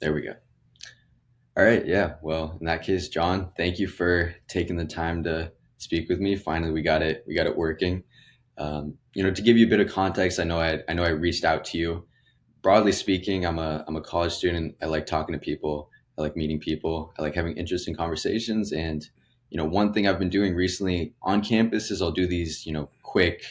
There we go. All right. Yeah. Well, in that case, John, thank you for taking the time to speak with me. Finally, we got it. We got it working. To give you a bit of context, I know I reached out to you. Broadly speaking, I'm a college student. I like talking to people. I like meeting people. I like having interesting conversations. And one thing I've been doing recently on campus is I'll do these quick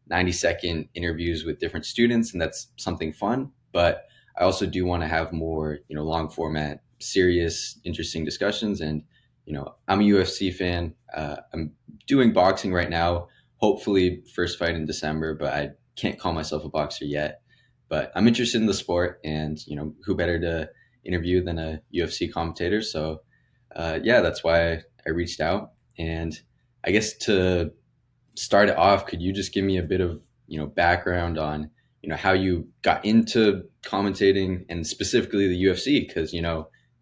90-second interviews with different students, and that's something fun. But I also do want to have more long format, serious, interesting discussions. And I'm a UFC fan. I'm doing boxing right now. Hopefully, first fight in December, but I can't call myself a boxer yet. But I'm interested in the sport, and who better to interview than a UFC commentator? So, yeah, that's why I reached out. And I guess to start it off, could you just give me a bit of background on how you got into commentating and specifically the UFC? Because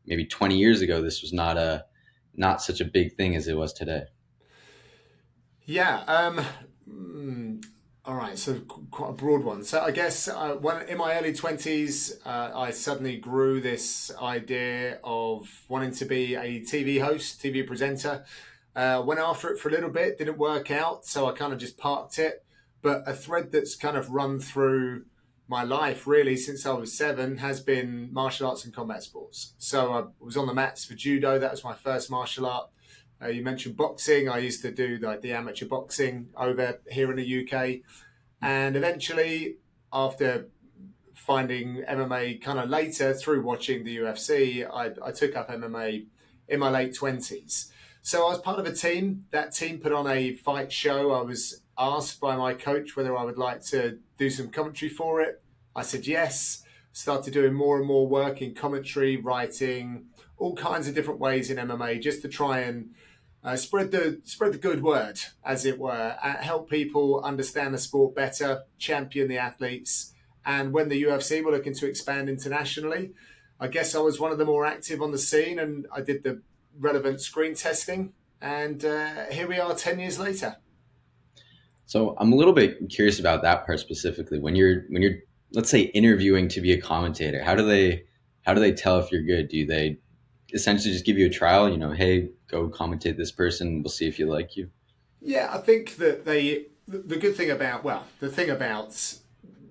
maybe 20 years ago this was not such a big thing as it was today. Yeah. All right. So quite a broad one. So I guess when in my early 20s, I suddenly grew this idea of wanting to be a TV host, TV presenter. Went after it for a little bit, didn't work out, so I kind of just parked it. But a thread that's kind of run through my life really since I was 7 has been martial arts and combat sports. So I was on the mats for judo. That was my first martial art. You mentioned boxing. I used to do the amateur boxing over here in the UK. And eventually, after finding MMA kind of later through watching the UFC, I took up MMA in my late 20s. So I was part of a team. That team put on a fight show. I was asked by my coach whether I would like to do some commentary for it. I said yes. Started doing more and more work in commentary, writing, all kinds of different ways in MMA, just to try and spread the good word, as it were, help people understand the sport better, champion the athletes. And when the UFC were looking to expand internationally, I guess I was one of the more active on the scene, and I did the relevant screen testing. And here we are, 10 years later. So I'm a little bit curious about that part specifically. When you're let's say interviewing to be a commentator, how do they tell if you're good? Do they essentially just give you a trial? Hey, go commentate this person. We'll see if you like you. Yeah, I think that the good thing about, well, the thing about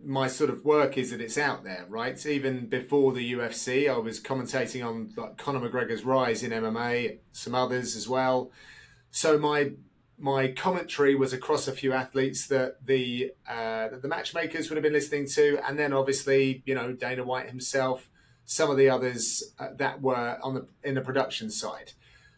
my sort of work is that it's out there, right? Even before the UFC, I was commentating on like Conor McGregor's rise in MMA, some others as well. So my commentary was across a few athletes that the matchmakers would have been listening to, and then obviously Dana White himself, some of the others that were on the in the production side.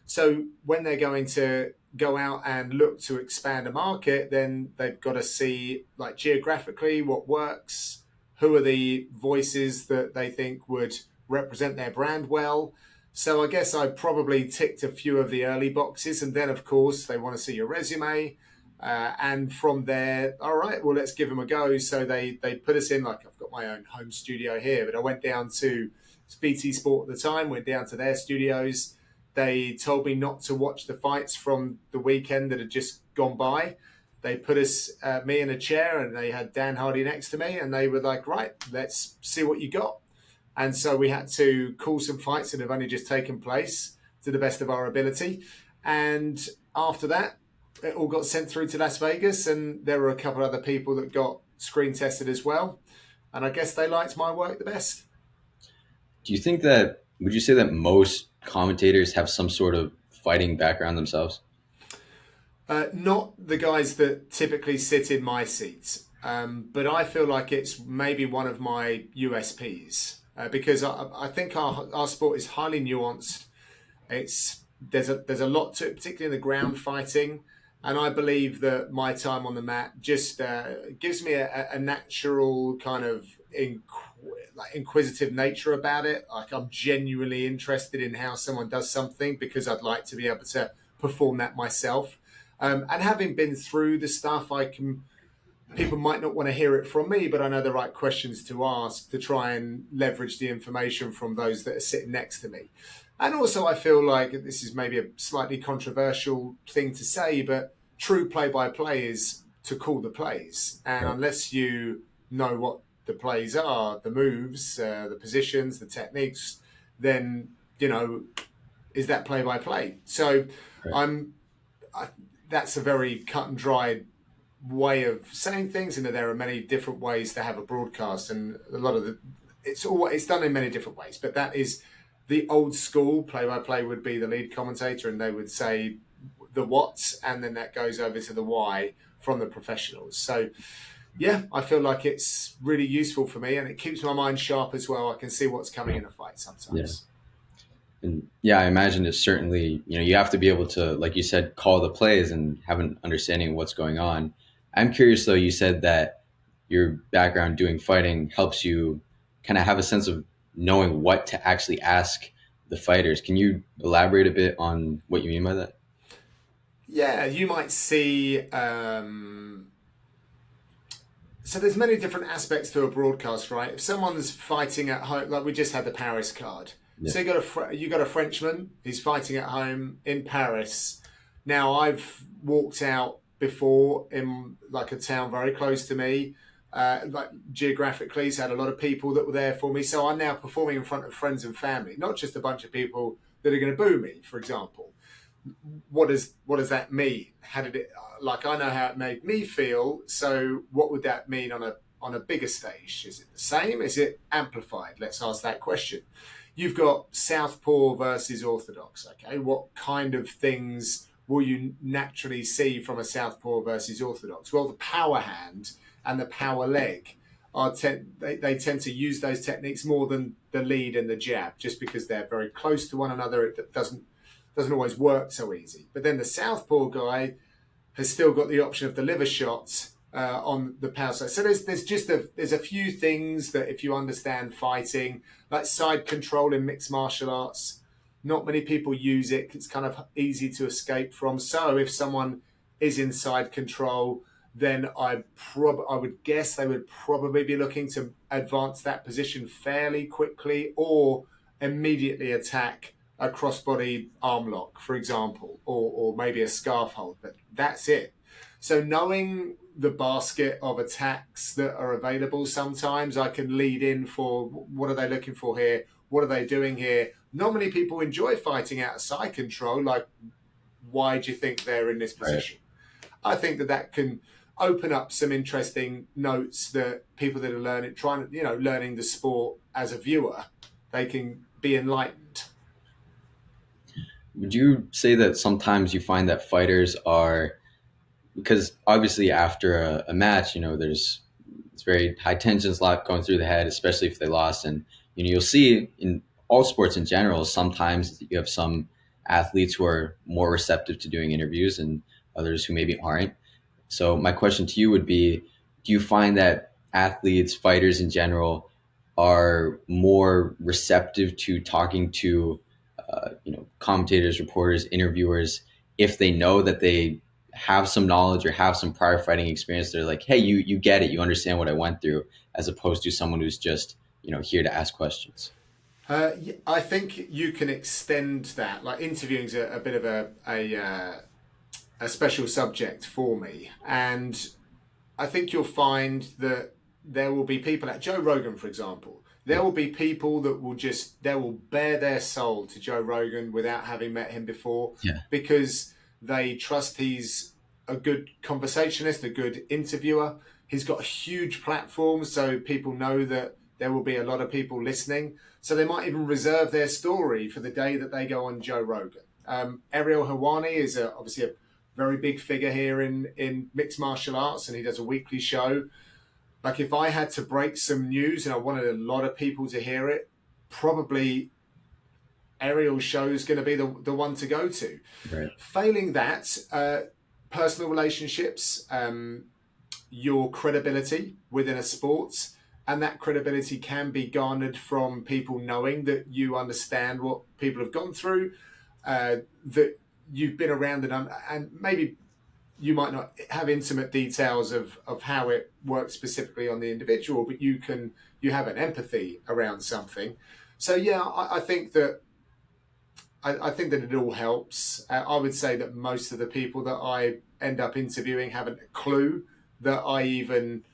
So when they're going to go out and look to expand a market, then they've got to see like geographically what works, who are the voices that they think would represent their brand well. So I guess I probably ticked a few of the early boxes, and then of course they want to see your resume, and from there, all right, well let's give them a go. So they put us in, like I've got my own home studio here, but I went down to BT Sport at the time, went down to their studios. They told me not to watch the fights from the weekend that had just gone by. They put me in a chair, and they had Dan Hardy next to me, and they were like, right, let's see what you got. And so we had to call some fights that have only just taken place to the best of our ability. And after that, it all got sent through to Las Vegas, and there were a couple of other people that got screen tested as well. And I guess they liked my work the best. Do you think that would you say that most commentators have some sort of fighting background themselves? Not the guys that typically sit in my seats, but I feel like it's maybe one of my USPs because I think our sport is highly nuanced. It's there's a lot to it, particularly in the ground fighting, and I believe that my time on the mat just gives me a natural kind of like inquisitive nature about it. Like I'm genuinely interested in how someone does something because I'd like to be able to perform that myself. And having been through the stuff, I can. People might not want to hear it from me, but I know the right questions to ask to try and leverage the information from those that are sitting next to me. And also, I feel like this is maybe a slightly controversial thing to say, but true play by play is to call the plays. And Right. unless you know what the plays are, the moves, the positions, the techniques, then is that play by play? So Right. I'm I, that's a very cut and dried way of saying things, and there are many different ways to have a broadcast, and a lot of it's done in many different ways. But that is the old school play by play would be the lead commentator, and they would say the what's, and then that goes over to the why from the professionals. So yeah, I feel like it's really useful for me, and it keeps my mind sharp as well. I can see what's coming in a fight Yeah. sometimes. And yeah, I imagine it's certainly, you have to be able to, like you said, call the plays and have an understanding of what's going on. I'm curious though, you said that your background doing fighting helps you kind of have a sense of knowing what to actually ask the fighters. Can you elaborate a bit on what you mean by that? Yeah, you might see. So there's many different aspects to a broadcast, right? If someone's fighting at home, like we just had the Paris card, Yeah. so you got a Frenchman who's fighting at home in Paris. Now I've walked out before in like a town very close to me, like geographically, so I had a lot of people that were there for me. So I'm now performing in front of friends and family, not just a bunch of people that are going to boo me, for example. What does that mean? How did it like I know how it made me feel, so what would that mean on a bigger stage? Is it the same? Is it amplified? Let's ask that question. You've got Southpaw versus Orthodox. Okay, what kind of things will you naturally see from a Southpaw versus Orthodox? Well, the power hand and the power leg they tend to use those techniques more than the lead and the jab, just because they're very close to one another. It doesn't always work so easy. But then the southpaw guy has still got the option of the liver shots on the power side. So there's a few things that if you understand fighting, like side control in mixed martial arts, not many people use it. It's kind of easy to escape from. So if someone is in side control, then I would guess they would probably be looking to advance that position fairly quickly or immediately attack a crossbody arm lock, for example, or maybe a scarf hold, but that's it. So knowing the basket of attacks that are available, sometimes I can lead in for what are they looking for here? What are they doing here? Not many people enjoy fighting out of side control. Like, why do you think they're in this Right. position? I think that can open up some interesting notes that people that are learning the sport as a viewer, they can be enlightened. Would you say that sometimes you find that fighters are, because obviously after a match, there's it's very high tensions, a lot going through the head, especially if they lost. And you'll see in all sports in general, sometimes you have some athletes who are more receptive to doing interviews and others who maybe aren't. So my question to you would be, do you find that athletes, fighters in general, are more receptive to talking to, commentators, reporters, interviewers, if they know that they have some knowledge or have some prior fighting experience? They're like, hey, you get it, you understand what I went through, as opposed to someone who's just, here to ask questions. I think you can extend that. Like interviewing is a bit of a special subject for me, and I think you'll find that there will be people at Joe Rogan, for example. Yeah. There will be people that they will bare their soul to Joe Rogan without having met him before, Yeah. because they trust he's a good conversationalist, a good interviewer. He's got a huge platform, so people know that there will be a lot of people listening. So they might even reserve their story for the day that they go on Joe Rogan. Ariel Hawani is obviously a very big figure here in mixed martial arts, and he does a weekly show. Like if I had to break some news and I wanted a lot of people to hear it, probably Ariel's show is going to be the one to go to. Right. Failing that, personal relationships, your credibility within a sport, and that credibility can be garnered from people knowing that you understand what people have gone through, that you've been around and maybe you might not have intimate details of how it works specifically on the individual, but you have an empathy around something. So yeah, I think that it all helps. I would say that most of the people that I end up interviewing haven't a clue that I even,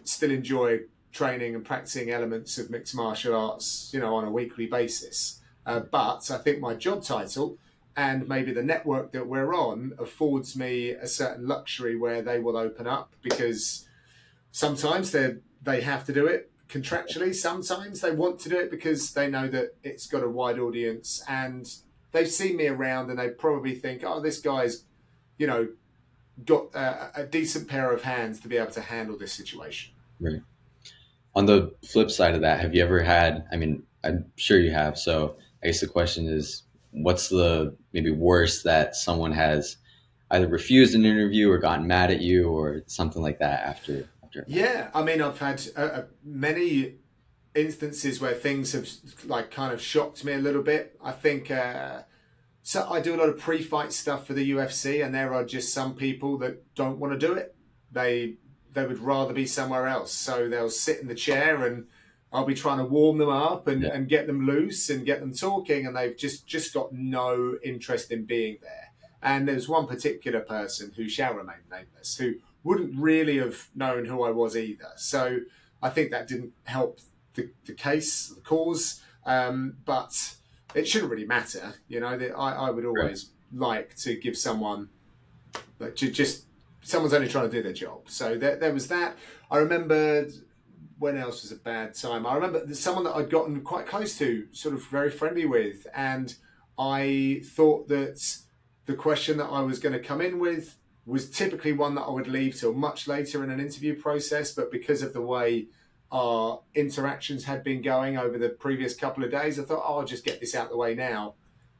still enjoy training and practicing elements of mixed martial arts, on a weekly basis. But I think my job title and maybe the network that we're on affords me a certain luxury where they will open up, because sometimes they have to do it contractually. Sometimes they want to do it because they know that it's got a wide audience, and they've seen me around and they probably think, oh, this guy's, you know, got a decent pair of hands to be able to handle this situation. Right. On the flip side of that, have you ever had, I mean, I'm sure you have. So I guess the question is, what's the maybe worst that someone has either refused an interview or gotten mad at you or something like that after a match? Yeah, I mean, I've had many instances where things have like kind of shocked me a little bit. I think so. I do a lot of pre-fight stuff for the UFC, and there are just some people that don't want to do it. They would rather be somewhere else, so they'll sit in the chair, and I'll be trying to warm them up Yeah. and get them loose and get them talking, and they've just got no interest in being there. And there's one particular person who shall remain nameless who wouldn't really have known who I was either. So I think that didn't help the case, the cause. But it shouldn't really matter. I would Right. always like to give someone, like, to just, someone's only trying to do their job. So there was that. I remember, when else was a bad time? I remember there's someone that I'd gotten quite close to, sort of very friendly with, and I thought that the question that I was going to come in with was typically one that I would leave till much later in an interview process, but because of the way our interactions had been going over the previous couple of days, I thought, oh, I'll just get this out of the way now.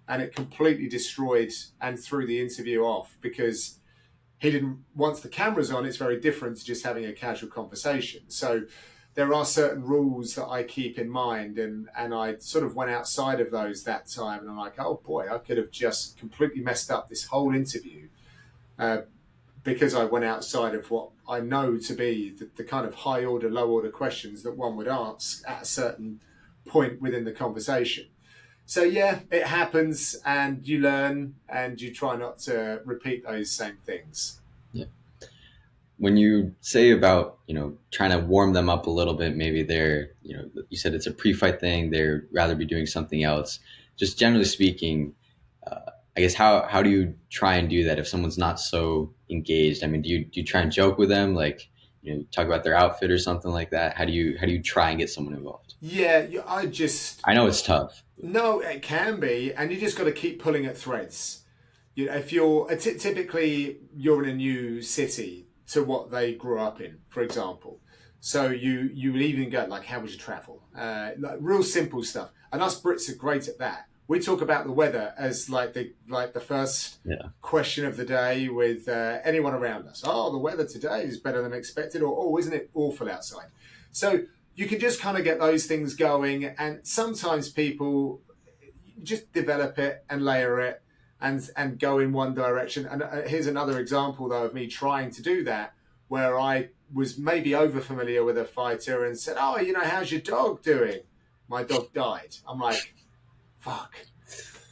And it completely destroyed and threw the interview off, because he didn't, once the camera's on, it's very different to just having a casual conversation. So there are certain rules that I keep in mind, and I sort of went outside of those that time, and I'm like, oh boy, I could have just completely messed up this whole interview, uh, because I went outside of what I know to be the kind of high order, low order questions that one would ask at a certain point within the conversation. So yeah, it happens, and you learn, and you try not to repeat those same things. Yeah. When you say about, trying to warm them up a little bit, maybe they're, you said it's a pre-fight thing, they'd rather be doing something else. Just generally speaking, I guess how do you try and do that if someone's not so engaged? I mean, do you try and joke with them, like, talk about their outfit or something like that? How do you try and get someone involved? Yeah, I just, I know it's tough. no, it can be, and you just got to keep pulling at threads. If you're typically you're in a new city to what they grew up in, for example, so you will even go like, how would you travel? Like real simple stuff, and us Brits are great at that. We talk about the weather as like the first Yeah. question of the day with anyone around us. Oh, the weather today is better than expected, or oh, isn't it awful outside? So you can just kind of get those things going, and sometimes people just develop it and layer it and go in one direction. And here's another example, though, of me trying to do that, where I was maybe over familiar with a fighter and said, "Oh, how's your dog doing?" My dog died. I'm like, "Fuck."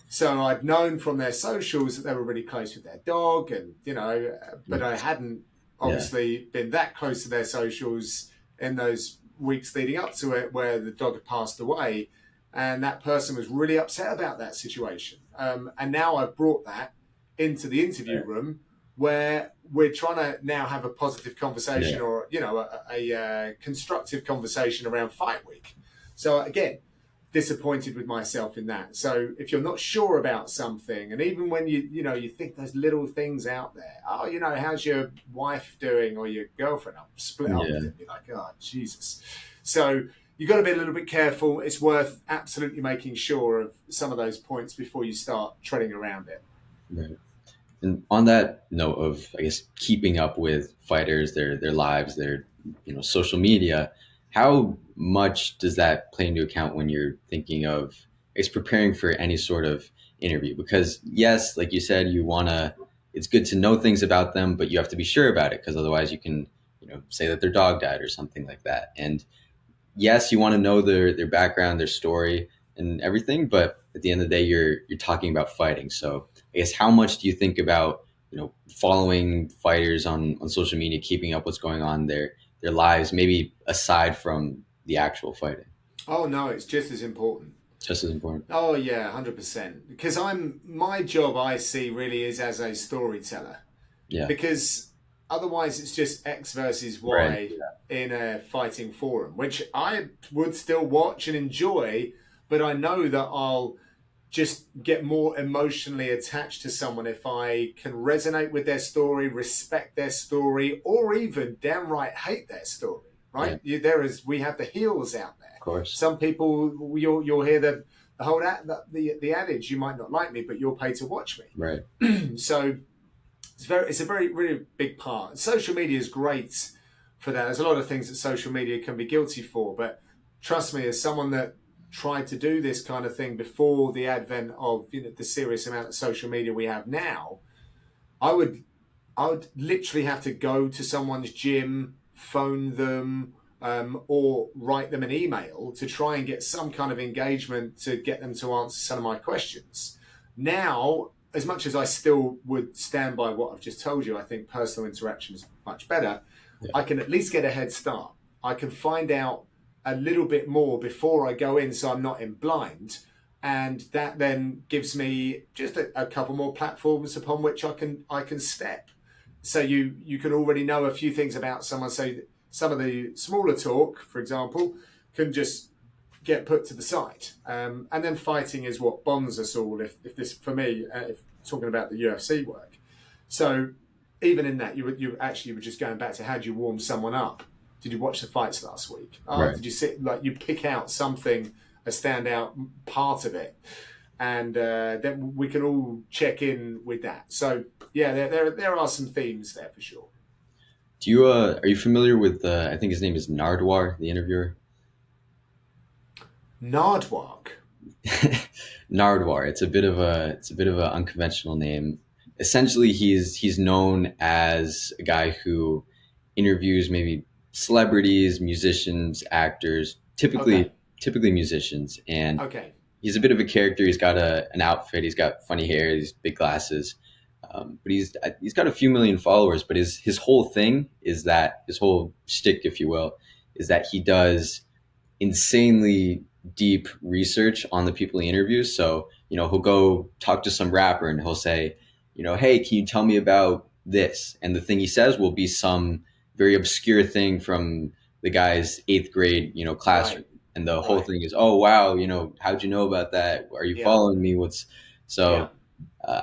So I'd known from their socials that they were really close with their dog, and but I hadn't Yeah. obviously been that close to their socials in those weeks leading up to it, where the dog had passed away, and that person was really upset about that situation. And now I've brought that into the interview Right. room, where we're trying to now have a positive conversation, Yeah. or a constructive conversation around fight week. So again, disappointed with myself in that. So if you're not sure about something, and even when you think there's little things out there, oh, how's your wife doing, or your girlfriend? I'm split up with Yeah. it. Be like, oh Jesus. So you've got to be a little bit careful. It's worth absolutely making sure of some of those points before you start treading around it. Right. And on that note of, I guess, keeping up with fighters, their lives, their social media, how much does that play into account when you're thinking of, I guess, preparing for any sort of interview? Because yes, like you said, it's good to know things about them, but you have to be sure about it because otherwise you can, say that their dog died or something like that. And yes, you want to know their background, their story, and everything. But at the end of the day, you're talking about fighting. So I guess how much do you think about following fighters on social media, keeping up what's going on there? their lives, maybe aside from the actual fighting. Oh no, it's just as important. Just as important. Oh yeah, 100%. Because my job I see really is as a storyteller. Yeah. Because otherwise it's just X versus Right. Y in a fighting forum, which I would still watch and enjoy, but I know that I'll just get more emotionally attached to someone if I can resonate with their story, respect their story, or even downright hate their story. Yeah. Right? Of We have the heels out there. course. Some people you'll hear the whole the adage, you might not like me, but you'll pay to watch Right. me. So it's a very really big part. Social media is great for that. There's a lot of things that social media can be guilty for, but trust me, as someone that tried to do this kind of thing before the advent of the serious amount of social media we have now, I would I would literally have to go to someone's gym, phone them, or write them an email to try and get some kind of engagement to get them to answer some of my questions. Now, as much as I still would stand by what I've just told you, I think personal interaction is much better. Yeah. I can at least get a head start. I can find out a little bit more before I go in so I'm not in blind. And that then gives me just a couple more platforms upon which I can step. So you can already know a few things about someone. So some of the smaller talk, for example, can just get put to the side. And then fighting is what bonds us all. If this, for me, if talking about the UFC work. So even in that, you were just going back to how do you warm someone up? Did you watch the fights last week? Oh, Right. did you sit like you pick out something, a standout part of it, and then we can all check in with that. So yeah, there are some themes there for sure. Do you are you familiar with I think his name is Nardwar, the interviewer? Nardwalk. Nardwar. It's a bit of an unconventional name. Essentially, he's known as a guy who interviews maybe celebrities, musicians, actors, Okay, typically musicians, and okay, he's a bit of a character. He's got an outfit. He's got funny hair. He's big glasses. But he's got a few million followers. But his whole thing is that his whole shtick, if you will, is that he does insanely deep research on the people he interviews. So, he'll go talk to some rapper and he'll say, hey, can you tell me about this? And the thing he says will be some very obscure thing from the guy's eighth grade, classroom. right, And the whole right, thing is, oh, wow, how'd you know about that? Are you yeah, following me? What's yeah. so?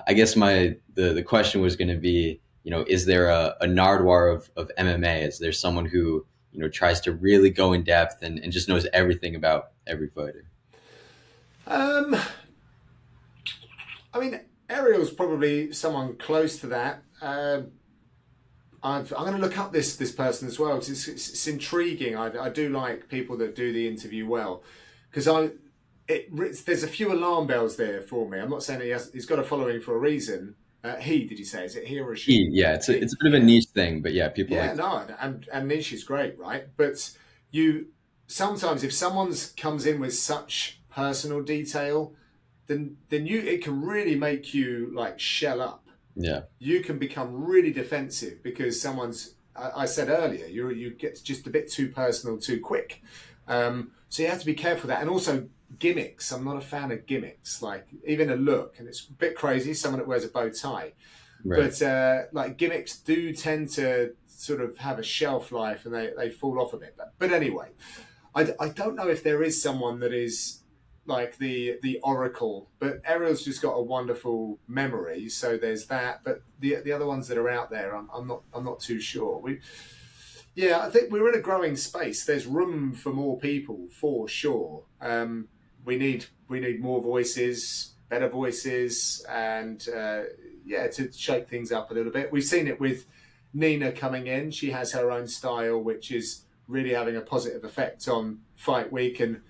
I guess the question was going to be, is there a Nardwar of MMA? Is there someone who tries to really go in depth and just knows everything about every fighter? Um, I mean, Ariel's probably someone close to that. I'm going to look up this person as well because it's intriguing. I do like people that do the interview well because there's a few alarm bells there for me. I'm not saying he's got a following for a reason. Did you say? Is it he or a she? Yeah, it's He, it's a bit of a yeah, niche thing, but yeah, people like yeah, no, and niche is great, right? But you sometimes if someone's comes in with such personal detail, then it can really make you like shell up. yeah, You can become really defensive because someone's. I said earlier, you get just a bit too personal too quick. So you have to be careful of that, and also gimmicks. I'm not a fan of gimmicks, like even a look, and it's a bit crazy. Someone that wears a bow tie, right, but like gimmicks do tend to sort of have a shelf life, and they fall off a bit. But anyway, I don't know if there is someone that is like the oracle, but Ariel's just got a wonderful memory, so there's that. But the other ones that are out there, I'm not too sure. Yeah, I think we're in a growing space. There's room for more people for sure. We need more voices, better voices, and yeah, to shake things up a little bit. We've seen it with Nina coming in. She has her own style, which is really having a positive effect on fight week and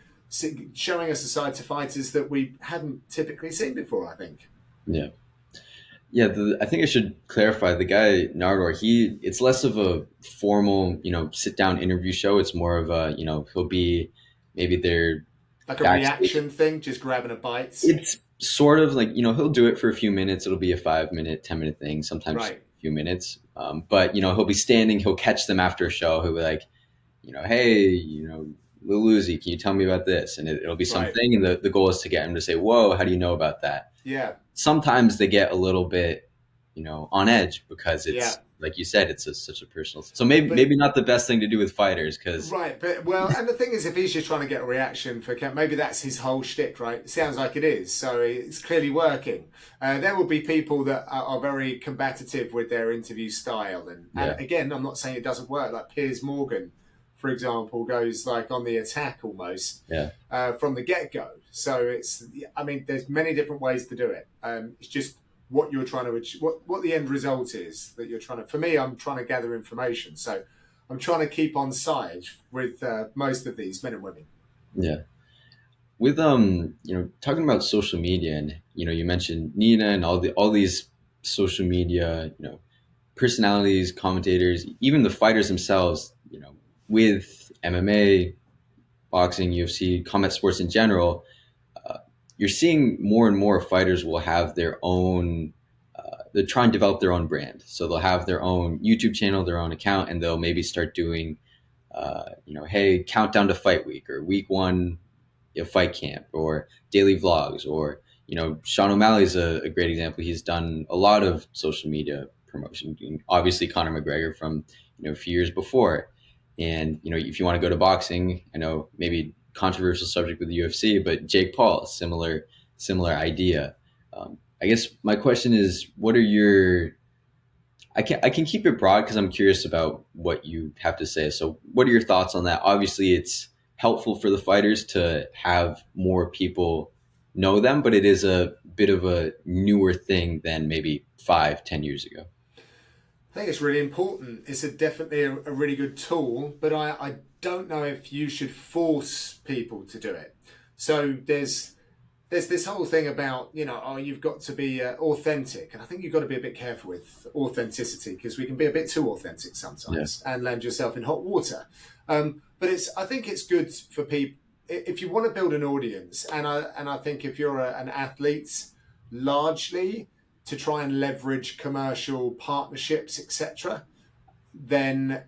showing us a side to fighters that we hadn't typically seen before. I think. yeah. Yeah, I think I should clarify the guy Nardwar. It's less of a formal, sit down interview show. It's more of a, he'll be maybe they're Like a backstage. reaction thing, just grabbing a bite. It's sort of like, he'll do it for a few minutes. It'll be a 5 minute, 10 minute thing, sometimes Right. a few minutes. But, he'll be standing, he'll catch them after a show. He'll be like, hey, Lil Uzi, can you tell me about this? And it'll be Right. something, and the goal is to get him to say, whoa, how do you know about that? Yeah. Sometimes they get a little bit, on edge because Yeah. it's like you said, it's such a personal. So maybe But not the best thing to do with fighters because right, but well, and the thing is, if he's just trying to get a reaction for maybe that's his whole shtick, right? It sounds like it is, so it's clearly working. There will be people that are very combative with their interview style, and yeah, again, I'm not saying it doesn't work. Like Piers Morgan, for example, goes like on the attack almost yeah, from the get go. So I mean, there's many different ways to do it. It's just what you're trying to achieve, what the end result is that you're trying to. For me, I'm trying to gather information, so I'm trying to keep on side with most of these men and women. yeah. With talking about social media, and you mentioned Nina and all these social media, personalities, commentators, even the fighters themselves, with MMA, boxing, UFC, combat sports in general, uh, you're seeing more and more fighters will have their own. They're trying to develop their own brand, so they'll have their own YouTube channel, their own account, and they'll maybe start doing, hey, countdown to fight week or week one fight camp or daily vlogs or Sean O'Malley's a great example. He's done a lot of social media promotion. Obviously, Conor McGregor from a few years before, and if you want to go to boxing, I know maybe controversial subject with the UFC, but Jake Paul, similar idea. I guess my question is, what are your I can keep it broad because I'm curious about what you have to say. So, what are your thoughts on that? Obviously, it's helpful for the fighters to have more people know them, but it is a bit of a newer thing than maybe 5, 10 years ago. I think it's really important. It's definitely a really good tool, but I don't know if you should force people to do it. So there's this whole thing about oh, you've got to be authentic, and I think you've got to be a bit careful with authenticity because we can be a bit too authentic Yeah, sometimes and land yourself in hot water. But I think it's good for people if you want to build an audience, and I think if you're an athlete, largely to try and leverage commercial partnerships, etc., then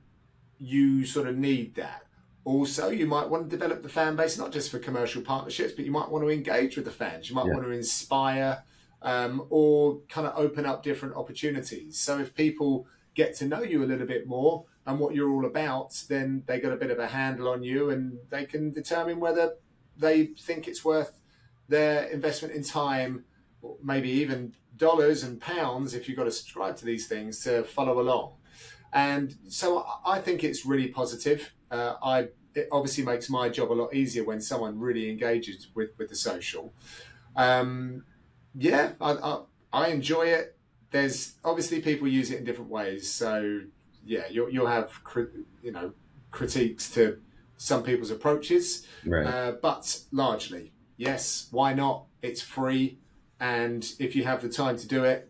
you sort of need that. Also, you might want to develop the fan base not just for commercial partnerships, but you might want to engage with the fans. You might yeah, want to inspire or kind of open up different opportunities. So if people get to know you a little bit more and what you're all about, then they got a bit of a handle on you and they can determine whether they think it's worth their investment in time, or maybe even dollars and pounds if you've got to subscribe to these things to follow along. And so I think it's really positive. It obviously makes my job a lot easier when someone really engages with the social. Um, yeah, I enjoy it. There's obviously people use it in different ways. So yeah, you'll have critiques to some people's approaches, right. but largely yes. Why not? It's free, and if you have the time to do it,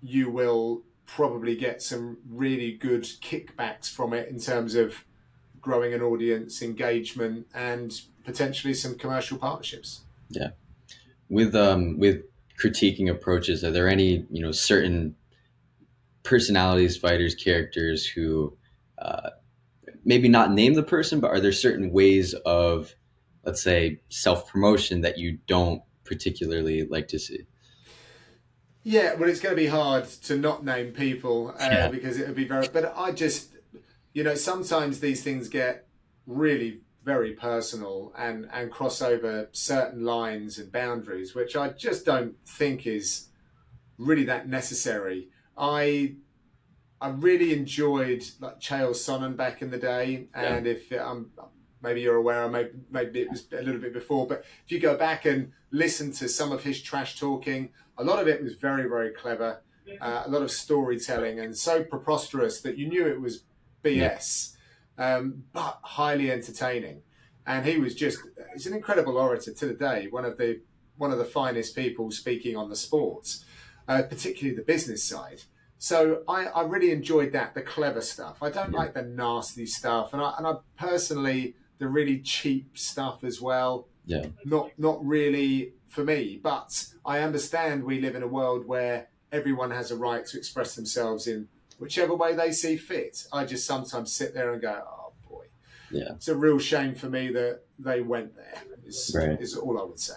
you will probably get some really good kickbacks from it in terms of growing an audience, engagement, and potentially some commercial partnerships. Yeah. With critiquing approaches, are there any certain personalities, fighters, characters who uh, maybe not name the person, but are there certain ways of, let's say, self promotion that you don't particularly like to see? Yeah, well, it's going to be hard to not name people Yeah, because it would be very. But I just, sometimes these things get really very personal and cross over certain lines and boundaries, which I just don't think is really that necessary. I really enjoyed like Chael Sonnen back in the day, yeah, and if maybe you're aware, or maybe it was a little bit before, but if you go back and listen to some of his trash talking, a lot of it was very very clever, a lot of storytelling, and so preposterous that you knew it was yeah, BS, but highly entertaining. And he's an incredible orator to the day, one of the finest people speaking on the sports, particularly the business side. So I really enjoyed that, the clever stuff. I don't yeah, like the nasty stuff, and I personally the really cheap stuff as well. yeah, Not really for me, but I understand we live in a world where everyone has a right to express themselves in whichever way they see fit. I just sometimes sit there and go, oh boy. Yeah. it's a real shame for me that they went there. Right. Is all I would say.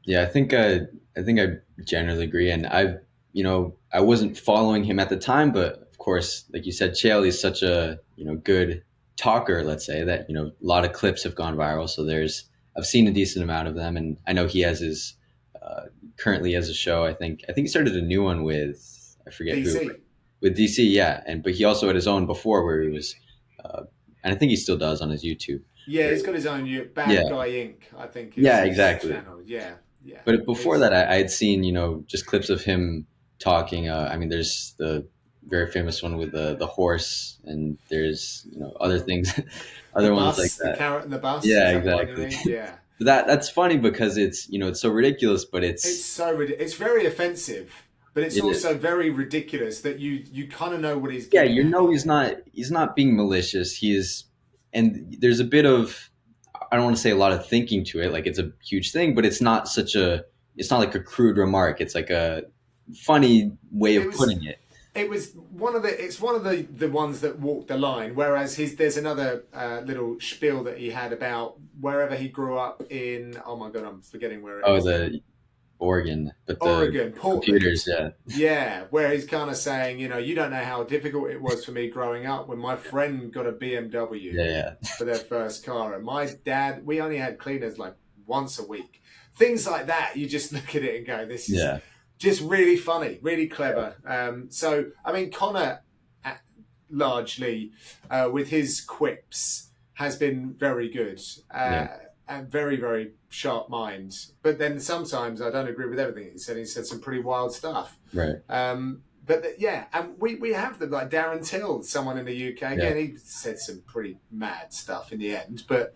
Yeah, I think I generally agree, and I wasn't following him at the time, but of course, like you said, Chael is such a good talker. Let's say that a lot of clips have gone viral, so I've seen a decent amount of them, and I know he has his uh, currently has a show. I think he started a new one with I forget who, DC. with DC, yeah, and but he also had his own before where he was, uh, and I think he still does on his YouTube. Yeah, Where, he's got his own Bad yeah, Guy Inc. I think is yeah, his exactly. channel. Yeah, yeah. But before He's that, I had seen, just clips of him talking. I mean, there's the very famous one with the horse, and there's other things, the other ones like bus, the that. carrot and the bus. Yeah, Is that the one you exactly. mean? Yeah. But that's funny because it's so ridiculous, but It's it's so it's very offensive, but it's it is. also very ridiculous that you kind of know what he's Yeah, getting at here. he's not being malicious. He is, and there's a bit of I don't want to say a lot of thinking to it. Like it's a huge thing, but it's not like a crude remark. It's like a funny way It of was putting it. one of the ones that walked the line. Whereas there's another little spiel that he had about wherever he grew up in. Oh my god, I'm forgetting where it Oh, is now. the Oregon, but the Oregon, computers, Portland. yeah, Yeah, where he's kind of saying, you don't know how difficult it was for me growing up when my friend got a BMW yeah, for their first car, and my dad, we only had cleaners like once a week. Things like that, you just look at it and go, "This is yeah, just really funny, really yeah, clever." So, I mean, Connor, largely with his quips, has been very good. yeah, And very, very sharp mind. But then sometimes I don't agree with everything he said. He said some pretty wild stuff. right, Yeah, and we have them like Darren Till, someone in the UK. yeah, Again, he said some pretty mad stuff in the end, but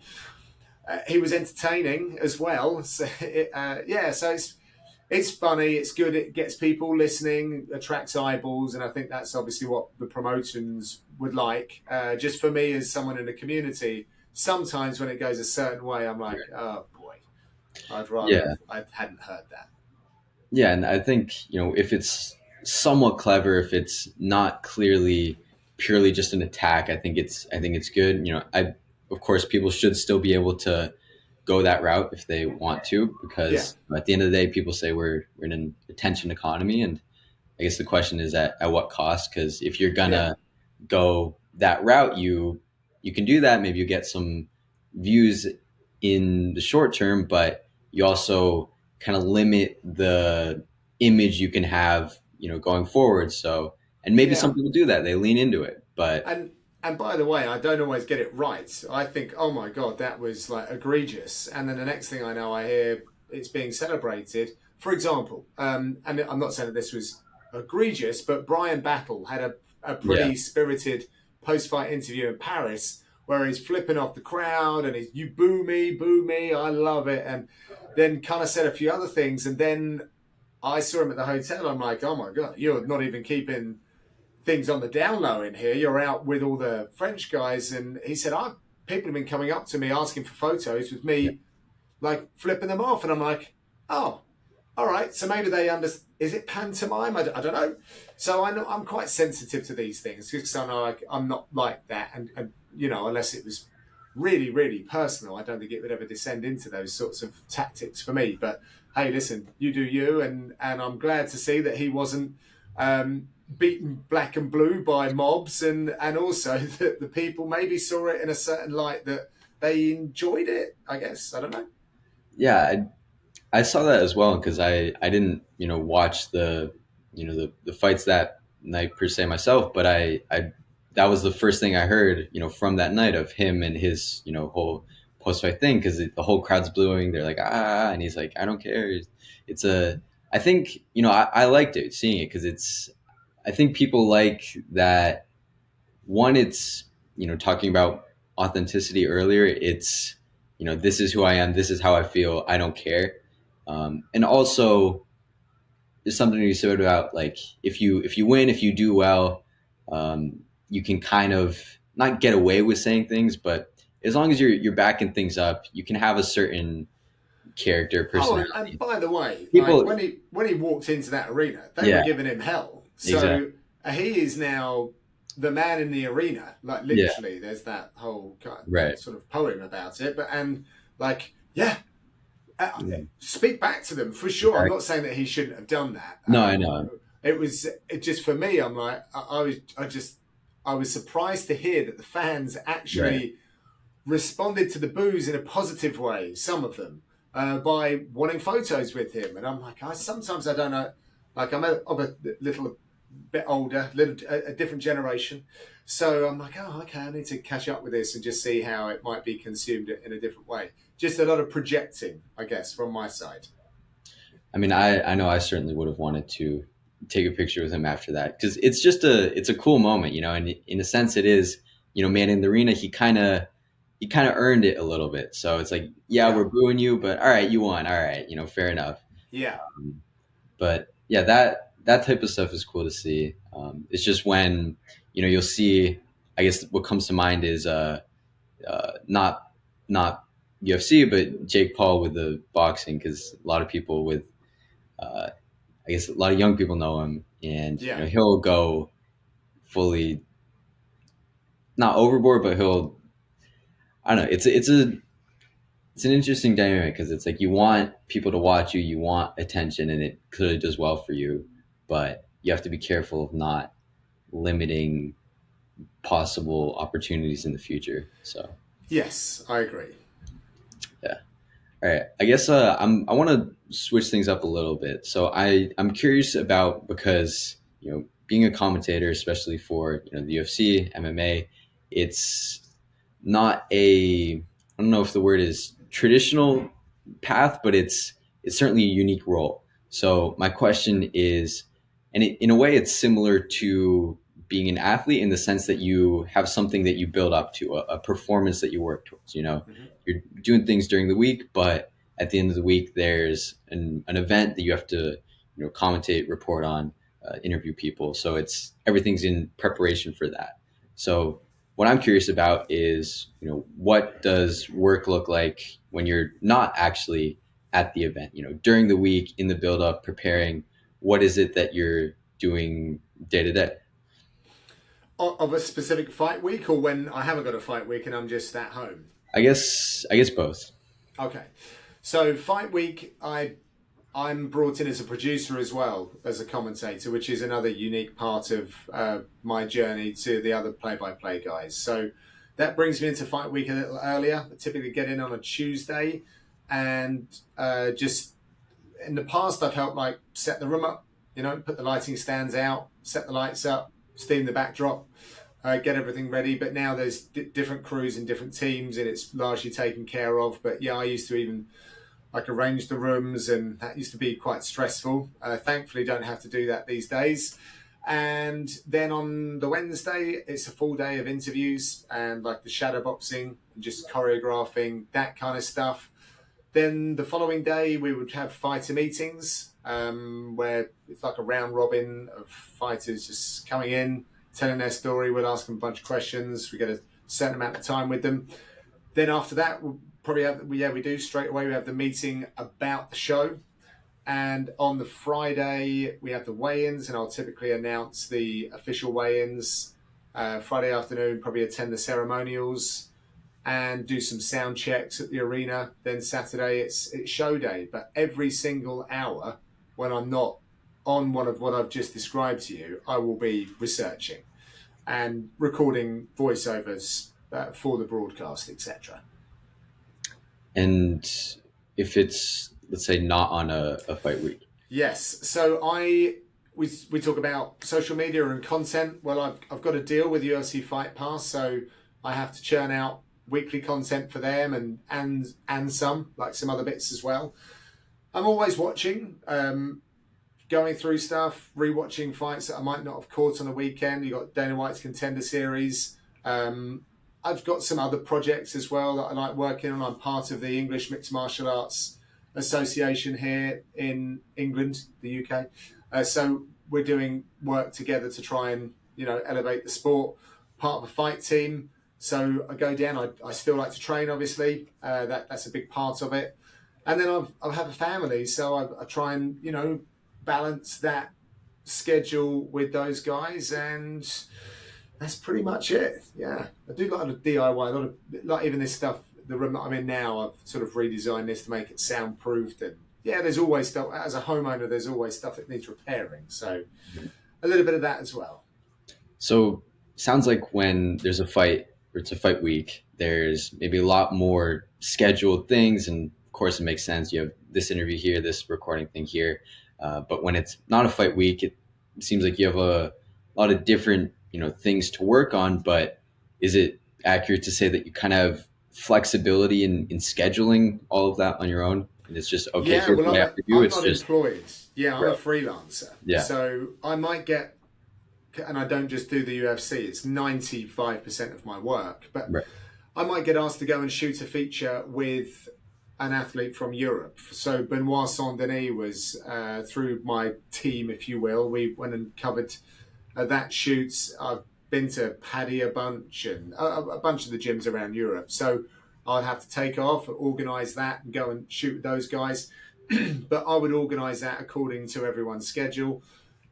he was entertaining as well. So yeah, so it's funny, it's good, it gets people listening, attracts eyeballs, and I think that's obviously what the promotions would like. Just for me, as someone in the community, sometimes when it goes a certain way, I'm like, oh boy, I'd rather yeah, I hadn't heard that. yeah. And I think if it's somewhat clever, if it's not clearly purely just an attack, I think it's good. I of course people should still be able to go that route if they want to, Yeah, because at the end of the day, people say we're in an attention economy, and I guess the question is at what cost? Because if you're yeah, gonna go that route, you can do that. Maybe you get some views in the short term, but you also kind of limit the image you can have, going forward. So, and maybe some yeah. people do that; they lean into it. But And and by the way, I don't always get it right. I think, oh my god, that was like egregious, and then the next thing I know, I hear it's being celebrated. For example, and I'm not saying that this was egregious, but Brian Battle had a yeah, pretty spirited post-fight interview in Paris where he's flipping off the crowd and he's you boo me, I love it, and then kind of said a few other things, and then I saw him at the hotel. I'm like, oh my god, you're not even keeping things on the down low in here. You're out with all the French guys, and he said, people have been coming up to me asking for photos with yeah, me, like flipping them off, and I'm like, oh, all right. So maybe they understand. Is it pantomime? I don't know. So I know I'm quite sensitive to these things because I know I'm not like that, and unless it was really really personal, I don't think it would ever descend into those sorts of tactics for me. But hey, listen, you do you, and I'm glad to see that he wasn't beaten black and blue by mobs, and also that the people maybe saw it in a certain light that they enjoyed it. I guess I don't know. yeah. I saw that as well because I didn't watch the fights that night per se myself, but I that was the first thing I heard from that night of him and his whole post fight thing, because the whole crowd's booing. They're like and he's like, I don't care. It's a I think I liked it, seeing it, because I think people like that. One, it's talking about authenticity earlier. It's this is who I am, this is how I feel, I don't care. And also there's something to be said about, like, if you win, if you do well, you can kind of not get away with saying things, but as long as you're backing things up, you can have a certain character, Oh, and personality. by the way, like People, when he walked into that arena, they were yeah, giving him hell. exactly, So he is now. the man in the arena. Like Yeah, literally, there's that whole right. sort of poem about it. But and like, yeah, Yeah, speak back to them for sure. I'm exactly. not saying that he shouldn't have done that. No, I know. It just for me. I'm like, I was surprised to hear that the fans Right. actually responded to the boos in a positive way. Some of them by wanting photos with him, and I'm like, sometimes I don't know. Like of a little bit older, a different generation. So I'm like, oh, okay, I need to catch up with this and just see how it might be consumed in a different way. Just a lot of projecting, I guess, from my side. I mean, I know I certainly would have wanted to take a picture with him after that because it's just it's a cool moment, and in a sense, it is, man in the arena. He kind of earned it a little bit. So it's like, yeah, Yeah, we're booing you, but all right, you won. All right, fair enough. yeah, But yeah, that type of stuff is cool to see. It's just when you'll see. I guess what comes to mind is not UFC, but Jake Paul with the boxing because a lot of people with uh, I guess a lot of young people know him, and yeah. he'll go fully not overboard, but he'll I don't know. It's an interesting dynamic because it's like you want people to watch you, you want attention, and it clearly does well for you, but you have to be careful of not limiting possible opportunities in the future. So Yes, I agree. yeah. All right. I guess I want to switch things up a little bit. So I'm curious about because being a commentator, especially for the UFC, MMA, it's not a I don't know if the word is traditional path, but it's certainly a unique role. So my question is, and in a way, it's similar to being an athlete in the sense that you have something that you build up to, a performance that you work towards. Mm-hmm. You're doing things during the week, but at the end of the week, there's an event that you have to commentate, report on, interview people. So everything's in preparation for that. So what I'm curious about is, what does work look like when you're not actually at the event? During the week, in the build up, preparing. What is it that you're doing day to day? Of a specific fight week, or when I haven't got a fight week and I'm just at home. I guess both. Okay, so fight week, I'm brought in as a producer as well as a commentator, which is another unique part of my journey to the other play-by-play guys. So that brings me into fight week a little earlier. I typically get in on a Tuesday, and just in the past, I've helped like set the room up, put the lighting stands out, set the lights up, steam the backdrop, get everything ready. But now there's different crews and different teams, and it's largely taken care of. But yeah, I used to even like arrange the rooms, and that used to be quite stressful. Thankfully, don't have to do that these days. And then on the Wednesday, it's a full day of interviews and like the shadow boxing and just choreographing, that kind of stuff. Then the following day, we would have fighter meetings where it's like a round robin of fighters just coming in, telling their story. We'll ask them a bunch of questions. We get a certain amount of time with them. Then after that, we'll probably we do straight away. We have the meeting about the show, and on the Friday we have the weigh-ins, and I'll typically announce the official weigh-ins. Friday afternoon, probably attend the ceremonials and do some sound checks at the arena. Then Saturday it's show day. But every single hour when I'm not on one of what I've just described to you, I will be researching and recording voiceovers for the broadcast, etc. And if it's, let's say, not on a fight week. Yes. So we talk about social media and content. Well, I've got a deal with UFC Fight Pass, so I have to churn out weekly content for them and some like some other bits as well. I'm always watching, going through stuff, rewatching fights that I might not have caught on a weekend. You got Dana White's Contender Series. I've got some other projects as well that I like working on. I'm part of the English Mixed Martial Arts Association here in England, the UK. So we're doing work together to try and elevate the sport. Part of a fight team, so I go down. I still like to train, obviously. That's a big part of it. And then I have a family, so I try and balance that schedule with those guys, and that's pretty much it. Yeah, I do like a lot of DIY, a lot of like even this stuff. The room that I'm in now, I've sort of redesigned this to make it soundproofed, and yeah, there's always stuff. As a homeowner, there's always stuff that needs repairing. So a little bit of that as well. So sounds like when there's a fight or it's a fight week, there's maybe a lot more scheduled things, and of course it makes sense. You have this interview here, this recording thing here, but when it's not a fight week, it seems like you have a lot of different things to work on. But is it accurate to say that you kind of have flexibility in scheduling all of that on your own, and it's just okay? Yeah, Here's well, what I have to do. I'm It's not just employed. Yeah, I'm a right. freelancer, Yeah, so I might get, and I don't just do the UFC. It's 95% of my work, but right. I might get asked to go and shoot a feature with an athlete from Europe. So Benoit Saint Denis was through my team, if you will. We went and covered that shoot. I've been to Paddy a bunch and a bunch of the gyms around Europe. So I'd have to take off, organise that, and go and shoot with those guys. But I would organise that according to everyone's schedule.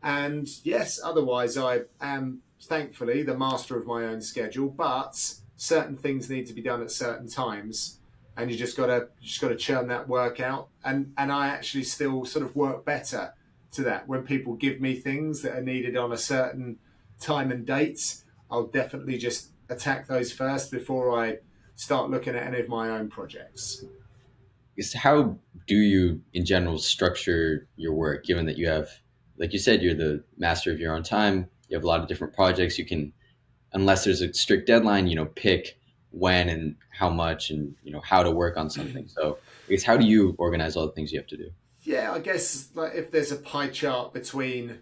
And yes, otherwise, I am thankfully the master of my own schedule, but certain things need to be done at certain times. And you just gotta churn that work out. And I actually still sort of work better to that. When people give me things that are needed on a certain time and date, I'll definitely just attack those first before I start looking at any of my own projects. Is how do you in general structure your work, given that you have, like you said, you're the master of your own time, you have a lot of different projects, you can, unless there's a strict deadline, pick when and how much and how to work on something. So I guess how do you organize all the things you have to do? Yeah, I guess like if there's a pie chart between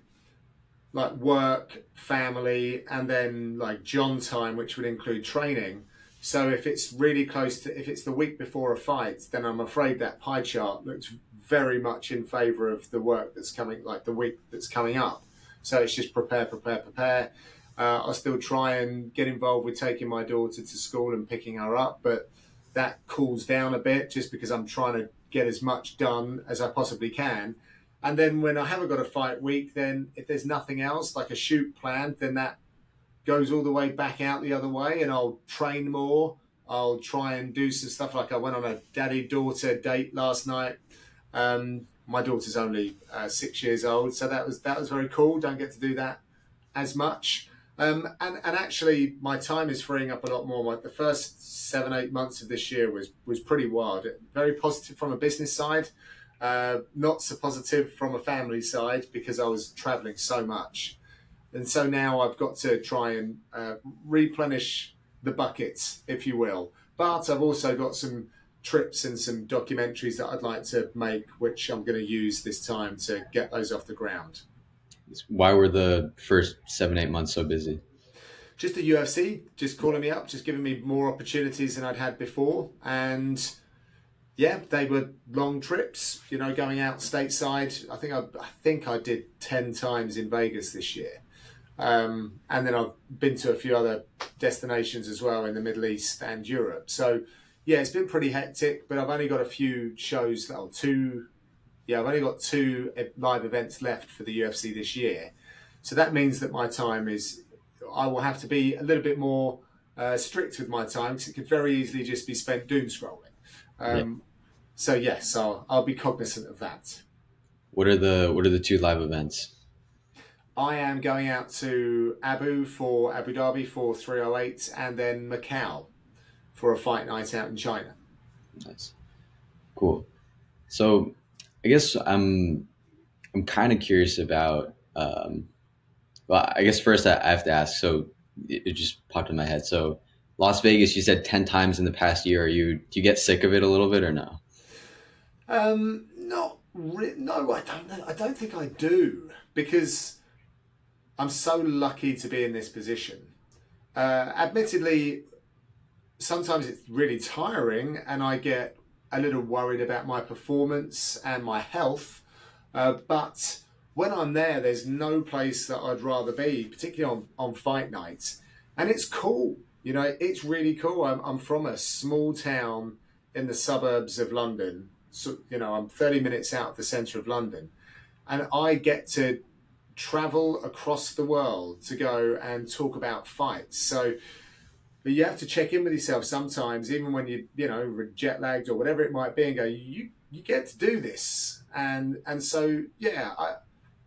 like work, family, and then like John time, which would include training. So if it's really close to, if it's the week before a fight, then I'm afraid that pie chart looks very much in favour of the work that's coming, like the week that's coming up. So it's just prepare, prepare, prepare. I'll still try and get involved with taking my daughter to school and picking her up, but that cools down a bit just because I'm trying to get as much done as I possibly can. And then when I haven't got a fight week, then if there's nothing else like a shoot planned, then that goes all the way back out the other way, and I'll train more. I'll try and do some stuff like I went on a daddy-daughter date last night. My daughter's only 6 years old, so that was very cool. Don't get to do that as much. And actually, my time is freeing up a lot more. Like the first 7 8 months of this year was pretty wild. Very positive from a business side, not so positive from a family side because I was traveling so much. And so now I've got to try and replenish the buckets, if you will. But I've also got some trips and some documentaries that I'd like to make, which I'm going to use this time to get those off the ground. Why were the first 7 8 months so busy? Just the UFC, just calling me up, just giving me more opportunities than I'd had before. And yeah, they were long trips, going out stateside. I think I did 10 times in Vegas this year. And then I've been to a few other destinations as well in the Middle East and Europe. So, yeah, it's been pretty hectic, but I've only got a few shows, or two. Yeah, I've only got two live events left for the UFC this year. So that means that my time is, I will have to be a little bit more strict with my time because it could very easily just be spent doom scrolling. Yeah. Um, so, yes, I'll be cognizant of that. What are the two live events? I am going out to Abu Dhabi for 308 and then Macau for a fight night out in China. Nice, cool. So I guess I'm kind of curious about. Well, I guess first I have to ask. So it just popped in my head. So Las Vegas, you said 10 times in the past year. Do you get sick of it a little bit or no? No, I don't know. I don't think I do because I'm so lucky to be in this position. Admittedly, sometimes it's really tiring and I get a little worried about my performance and my health. But when I'm there, there's no place that I'd rather be, particularly on fight nights. And it's cool. It's really cool. I'm from a small town in the suburbs of London. So, I'm 30 minutes out of the centre of London. And I get to travel across the world to go and talk about fights. So but you have to check in with yourself sometimes, even when you jet lagged or whatever it might be, and go, you get to do this, and so yeah, I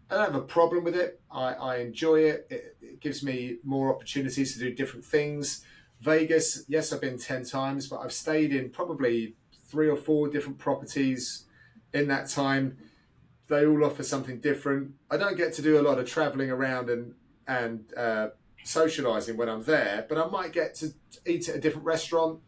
don't have a problem with it. I enjoy it. It gives me more opportunities to do different things. Vegas, yes, I've been 10 times, but I've stayed in probably 3 or 4 different properties in that time. They all offer something different. I don't get to do a lot of traveling around and socializing when I'm there, but I might get to eat at a different restaurant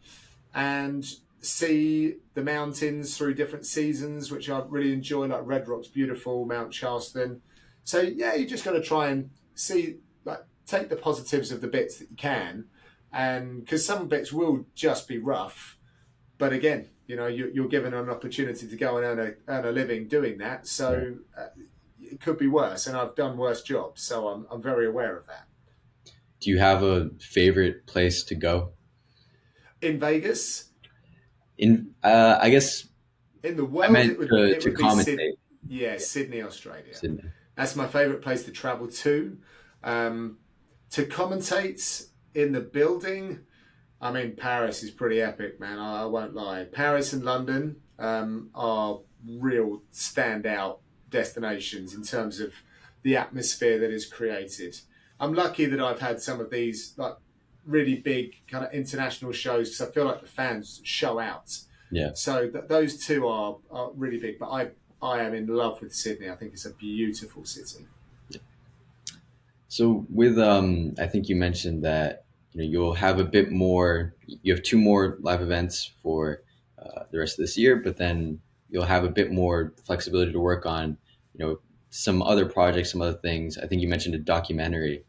and see the mountains through different seasons, which I really enjoy. Like Red Rock's beautiful, Mount Charleston. So yeah, you just got to try and see, like, take the positives of the bits that you can, and because some bits will just be rough, but again, you're given an opportunity to go and earn a living doing that. Right. So it could be worse, and I've done worse jobs, so I'm very aware of that. Do you have a favorite place to go? In Vegas, I guess in the I world, meant it would it to would be Sydney. commentate. Yeah, Sydney, Australia. Sydney. That's my favourite place to travel to. Um, to commentate in the building, I mean, Paris is pretty epic, man. I won't lie. Paris and London are real standout destinations in terms of the atmosphere that is created. I'm lucky that I've had some of these like really big kind of international shows because I feel like the fans show out. Yeah. So those two are really big. But I am in love with Sydney. I think it's a beautiful city. So with I think you mentioned that you'll have a bit more. You have two more live events for the rest of this year, but then you'll have a bit more flexibility to work on some other projects, some other things. I think you mentioned a documentary.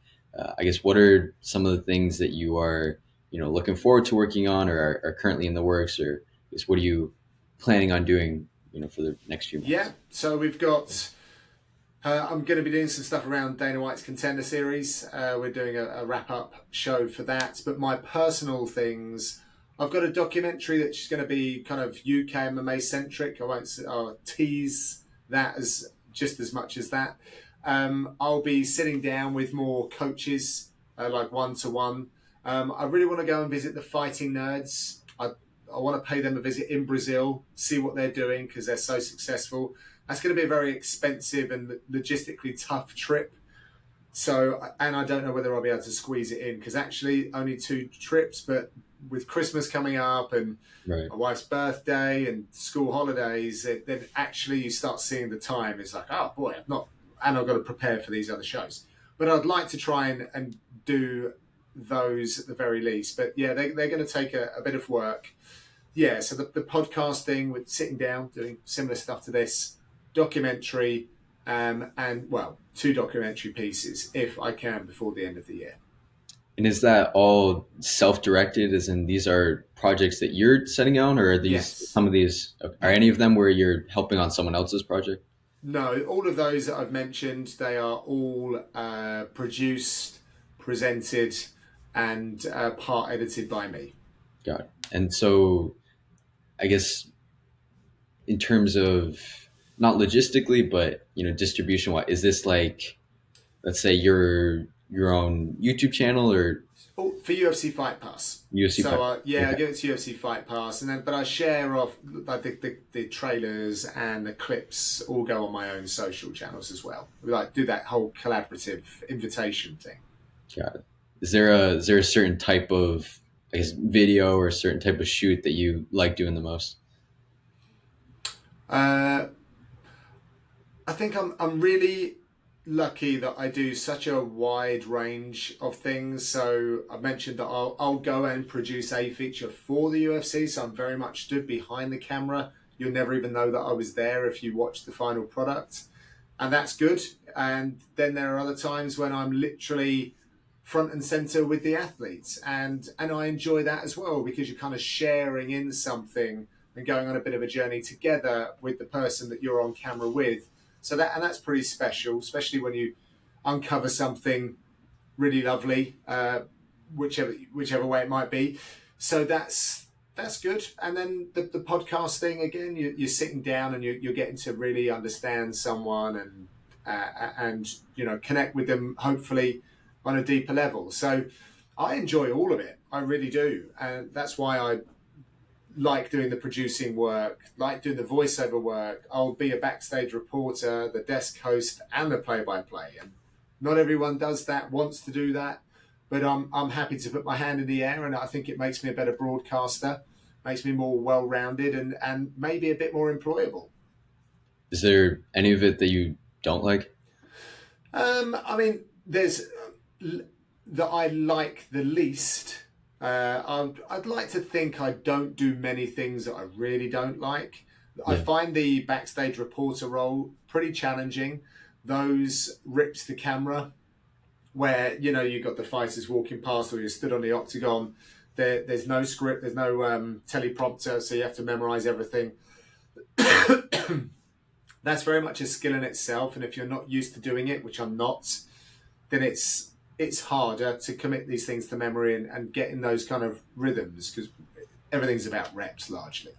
I guess what are some of the things that you are looking forward to working on, or are currently in the works, or is what are you planning on doing for the next few Yeah. months? So we've got I'm going to be doing some stuff around Dana White's Contender Series. We're doing a wrap up show for that. But my personal things, I've got a documentary that's going to be kind of UK MMA centric. I won't I'll tease that as just as much as that. I'll be sitting down with more coaches, like one to one. I really want to go and visit the fighting nerds. I want to pay them a visit in Brazil, see what they're doing because they're so successful. That's going to be a very expensive and logistically tough trip. So, and I don't know whether I'll be able to squeeze it in because actually only 2 trips, but with Christmas coming up and Right. my wife's birthday and school holidays, then actually you start seeing the time. It's like, oh boy, I've not, and I've got to prepare for these other shows. But I'd like to try and do those at the very least. But yeah, they're going to take a bit of work. Yeah, so the podcasting with sitting down, doing similar stuff to this, documentary, and well, 2 documentary pieces if I can before the end of the year. And is that all self-directed? As in, these are projects that you're setting on, or are these Yes. some of these are any of them where you're helping on someone else's project? No, all of those that I've mentioned, they are all produced, presented, and part edited by me. Got it. And so, I guess in terms of not logistically, but distribution wise, is this like, let's say your own YouTube channel or Oh, for UFC Fight Pass. UFC So pipe? yeah, I Okay, give it to UFC Fight Pass, and then but I share off like the trailers and the clips all go on my own social channels as well. We like do that whole collaborative invitation thing. got it. Is there a certain type of, I guess, video or a certain type of shoot that you like doing the most? Uh, I think I'm really lucky that I do such a wide range of things. So I mentioned that I'll go and produce a feature for the UFC. So I'm very much stood behind the camera. You'll never even know that I was there if you watch the final product, and that's good. And then there are other times when I'm literally front and center with the athletes, and I enjoy that as well because you're kind of sharing in something and going on a bit of a journey together with the person that you're on camera with. So that's pretty special, especially when you uncover something really lovely, whichever way it might be. So that's good. And then the podcast thing again, you're sitting down and you're getting to really understand someone and connect with them hopefully on a deeper level. So I enjoy all of it. I really do, and that's why I like doing the producing work, like doing the voiceover work. I'll be a backstage reporter, the desk host, and the play-by-play. And not everyone does that, wants to do that, but I'm happy to put my hand in the air, and I think it makes me a better broadcaster, makes me more well-rounded, and maybe a bit more employable. Is there any of it that you don't like? I mean, there's that I like the least. I'd like to think I don't do many things that I really don't like. I Yeah. find the backstage reporter role pretty challenging. Those rips to camera where you got the fighters walking past or you're stood on the octagon. There's no script, there's no teleprompter, so you have to memorize everything. That's very much a skill in itself, and if you're not used to doing it, which I'm not, then it's harder to commit these things to memory and get in those kind of rhythms because everything's about reps largely.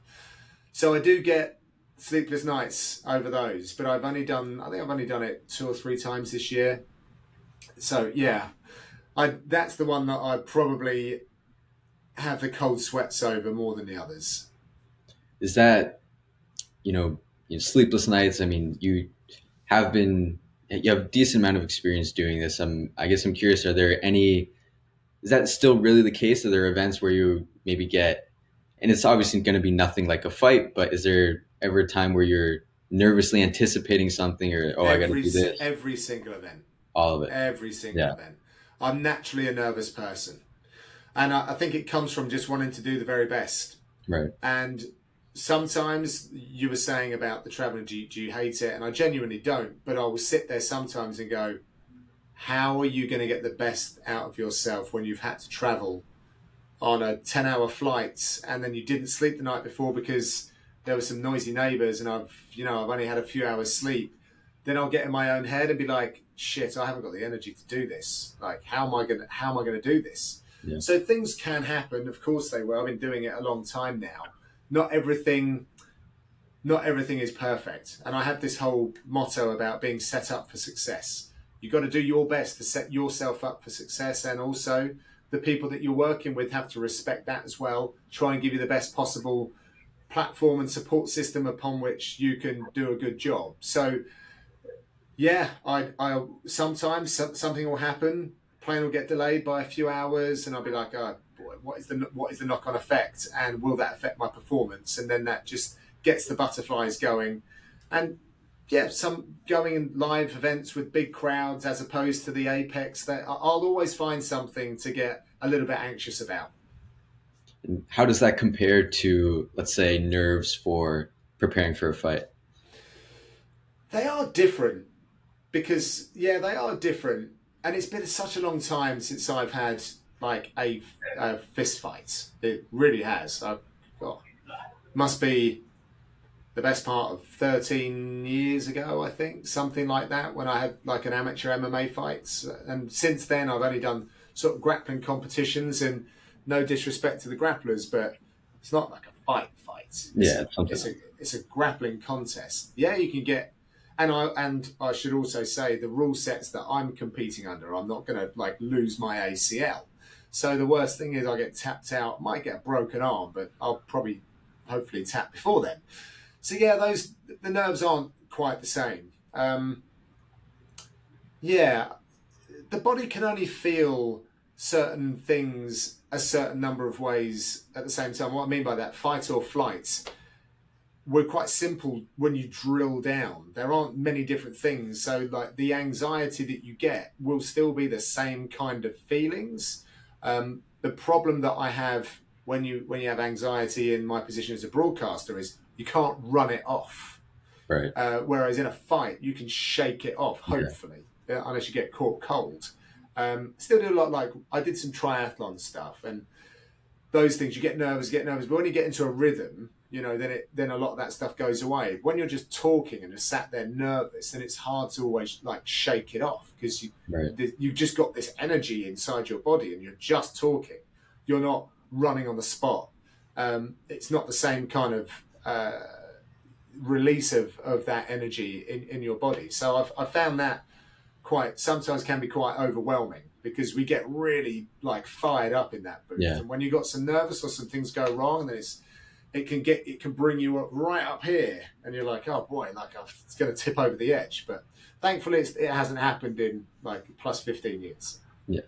So I do get sleepless nights over those, but I think I've only done it 2 or 3 times this year. So yeah, that's the one that I probably have the cold sweats over more than the others. Is that, sleepless nights? I mean, you have a decent amount of experience doing this. I guess I'm curious, is that still really the case? Are there events where you maybe and it's obviously going to be nothing like a fight, but is there ever a time where you're nervously anticipating something or, oh, I got to Every do this? every single event, All of it. every single Yeah. event. I'm naturally a nervous person, and I think it comes from just wanting to do the very best. Right. And sometimes you were saying about the traveling, do you hate it? And I genuinely don't, but I will sit there sometimes and go, how are you going to get the best out of yourself when you've had to travel on a 10-hour flight and then you didn't sleep the night before because there were some noisy neighbors and I've only had a few hours sleep. Then I'll get in my own head and be like, shit, I haven't got the energy to do this. Like, how am I going to do this? Yeah. So things can happen. Of course they will. I've been doing it a long time now. Not everything is perfect. And I have this whole motto about being set up for success. You've got to do your best to set yourself up for success. And also the people that you're working with have to respect that as well. Try and give you the best possible platform and support system upon which you can do a good job. So yeah, I sometimes something will happen. Plane will get delayed by a few hours, and I'll be like, oh boy, what is the knock-on effect, and will that affect my performance? And then that just gets the butterflies going. And yeah, some going in live events with big crowds as opposed to the apex, that I'll always find something to get a little bit anxious about. And how does that compare to, let's say, nerves for preparing for a fight? They are different because yeah, they are different, and it's been such a long time since I've had like a fist fight. It really has. I've got must be the best part of 13 years ago, I think, something like that, when I had like an amateur MMA fight. And since then, I've only done sort of grappling competitions, and no disrespect to the grapplers, but it's not like a fight. Yeah, it's something. It's a grappling contest. Yeah, you can get, and I should also say the rule sets that I'm competing under, I'm not going to like lose my ACL. So the worst thing is I get tapped out, might get a broken arm, but I'll probably hopefully tap before then. So yeah, the nerves aren't quite the same. Yeah, the body can only feel certain things a certain number of ways at the same time. What I mean by that, fight or flight, were quite simple when you drill down. There aren't many different things. So like the anxiety that you get will still be the same kind of feelings. The problem that I have when you have anxiety in my position as a broadcaster is you can't run it off. Right. Whereas in a fight, you can shake it off, hopefully, unless you get caught cold. Still do a lot, like I did some triathlon stuff, and those things, you get nervous, but when you get into a rhythm, then a lot of that stuff goes away. When you're just talking and just sat there nervous, then it's hard to always like shake it off because you've just got this energy inside your body and you're just talking. You're not running on the spot. It's not the same kind of release of that energy in your body. So I've found that quite sometimes can be quite overwhelming because we get really like fired up in that booth, Yeah. and when you got some nervous or some things go wrong, then it can bring you up right up here, and you're like, oh boy, like it's going to tip over the edge. But thankfully, it hasn't happened in like plus 15 years. Yeah.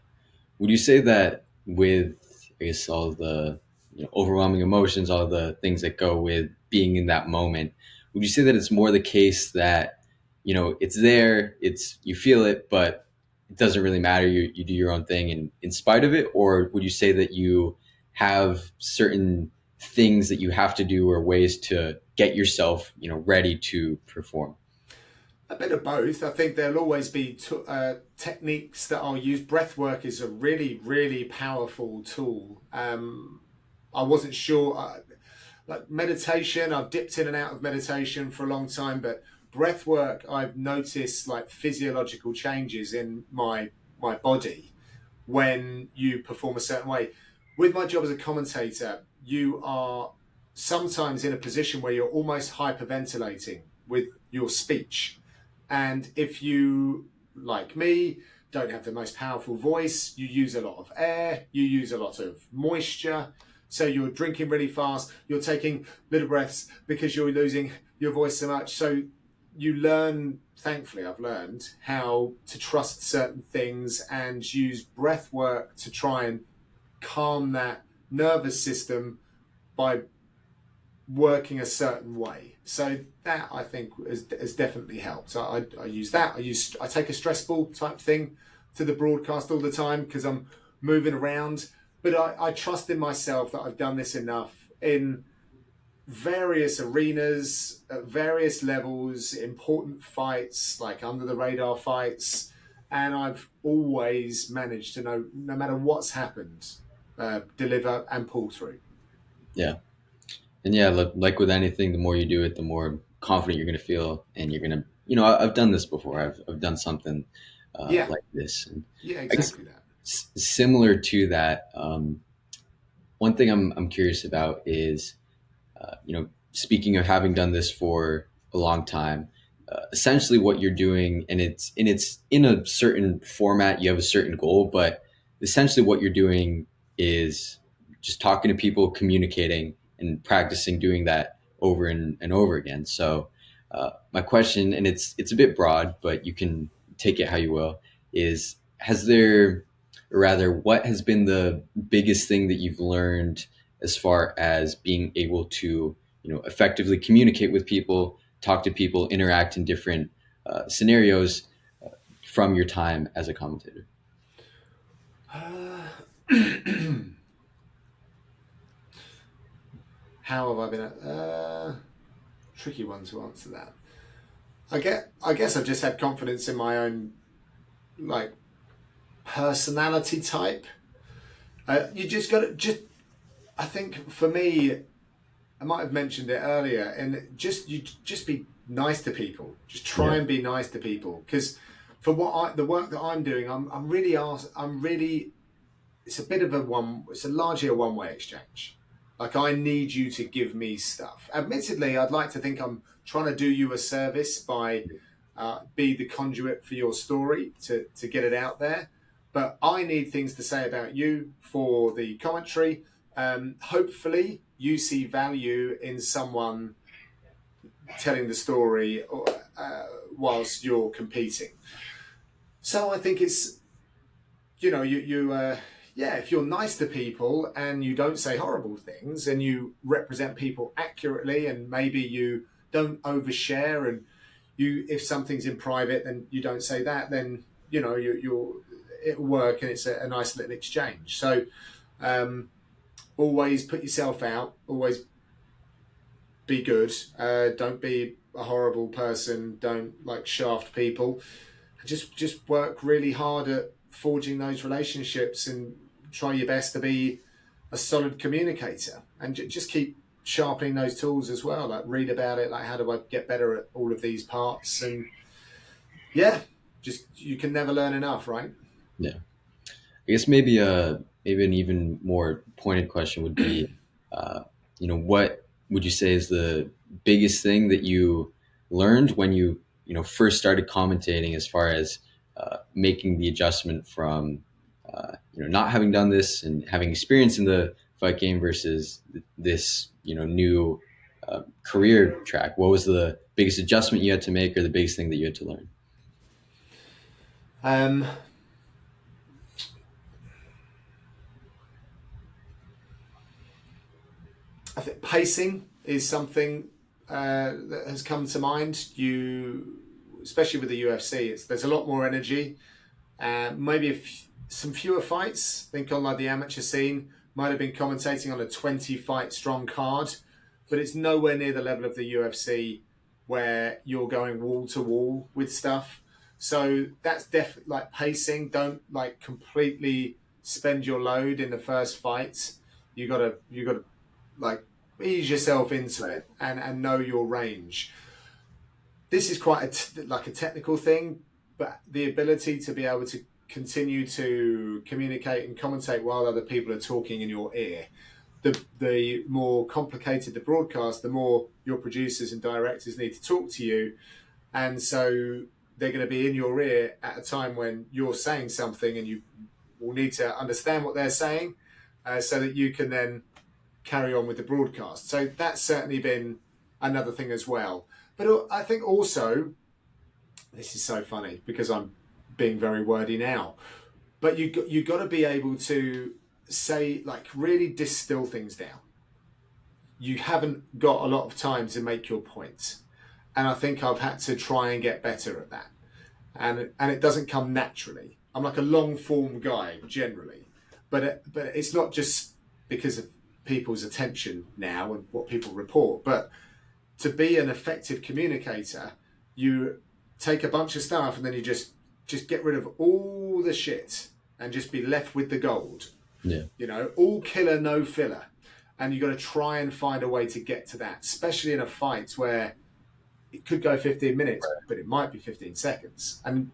Would you say that with, I guess, all the overwhelming emotions, all the things that go with being in that moment, would you say that it's more the case that it's there, it's you feel it, but it doesn't really matter. You do your own thing, and in spite of it, or would you say that you have certain things that you have to do or ways to get yourself ready to perform? A bit of both. I think there'll always be techniques that I'll use. Breath work is a really, really powerful tool. I wasn't sure, like meditation, I've dipped in and out of meditation for a long time, but breath work, I've noticed like physiological changes in my body when you perform a certain way. With my job as a commentator, you are sometimes in a position where you're almost hyperventilating with your speech. And if you, like me, don't have the most powerful voice, you use a lot of air, you use a lot of moisture. So you're drinking really fast, you're taking little breaths because you're losing your voice so much. So you learn, thankfully, I've learned how to trust certain things and use breath work to try and calm that nervous system by working a certain way. So that I think has definitely helped. So I use that. I take a stress ball type thing to the broadcast all the time because I'm moving around. But I trust in myself that I've done this enough in various arenas, at various levels, important fights, like under the radar fights. And I've always managed to know, no matter what's happened, deliver and pull through. Yeah. And yeah, like with anything, the more you do it, the more confident you're going to feel, and you're going to, I've done this before. I've done something Yeah, like this, and yeah, I guess exactly that. similar to that. One thing I'm curious about is, speaking of having done this for a long time, essentially what you're doing, and it's in a certain format. You have a certain goal, but essentially what you're doing is just talking to people, communicating, and practicing doing that over and over again. So, my question, and it's a bit broad, but you can take it how you will, is has there, or rather, what has been the biggest thing that you've learned as far as being able to effectively communicate with people, talk to people, interact in different scenarios from your time as a commentator? Uh, how have I been? Tricky one to answer that. I guess I've just had confidence in my own like personality type. You just got to just. I think for me, I might have mentioned it earlier, and you just be nice to people. Just try Yeah, and be nice to people because for the work that I'm doing, I'm really I'm really it's a bit of a one. It's a largely a one way exchange. Like I need you to give me stuff. Admittedly, I'd like to think I'm trying to do you a service by be the conduit for your story to get it out there. But I need things to say about you for the commentary. Hopefully, you see value in someone telling the story whilst you're competing. So I think it's yeah, if you're nice to people and you don't say horrible things and you represent people accurately and maybe you don't overshare and you if something's in private then you don't say that, then you're it'll work and it's a nice little exchange. So um, always put yourself out, always be good, don't be a horrible person, don't like shaft people, just work really hard at forging those relationships and try your best to be a solid communicator and just keep sharpening those tools as well, like read about it, like how do I get better at all of these parts, and yeah, just you can never learn enough, right? yeah. I guess maybe an even more pointed question would be, what would you say is the biggest thing that you learned when first started commentating, as far as making the adjustment from not having done this and having experience in the fight game versus this new career track? What was the biggest adjustment you had to make, or the biggest thing that you had to learn? Um, I think pacing is something that has come to mind. Especially with the UFC, there's a lot more energy. Maybe some fewer fights. I think on like the amateur scene, might have been commentating on a 20 fight strong card, but it's nowhere near the level of the UFC where you're going wall to wall with stuff. So that's definitely like pacing. Don't like completely spend your load in the first fight. You gotta like ease yourself into it and know your range. This is quite like a technical thing, but the ability to be able to continue to communicate and commentate while other people are talking in your ear. The more complicated the broadcast, the more your producers and directors need to talk to you, and so they're going to be in your ear at a time when you're saying something, and you will need to understand what they're saying, so that you can then carry on with the broadcast. So that's certainly been another thing as well. But I think also, this is so funny because I'm being very wordy now, but you got to be able to say, like, really distill things down. You haven't got a lot of time to make your point, and I think I've had to try and get better at that. And it doesn't come naturally. I'm like a long form guy generally, but it's not just because of people's attention now and what people report, but to be an effective communicator, you take a bunch of stuff and then you just get rid of all the shit and just be left with the gold. Yeah. All killer, no filler. And you got to try and find a way to get to that, especially in a fight where it could go 15 minutes, but it might be 15 seconds. And,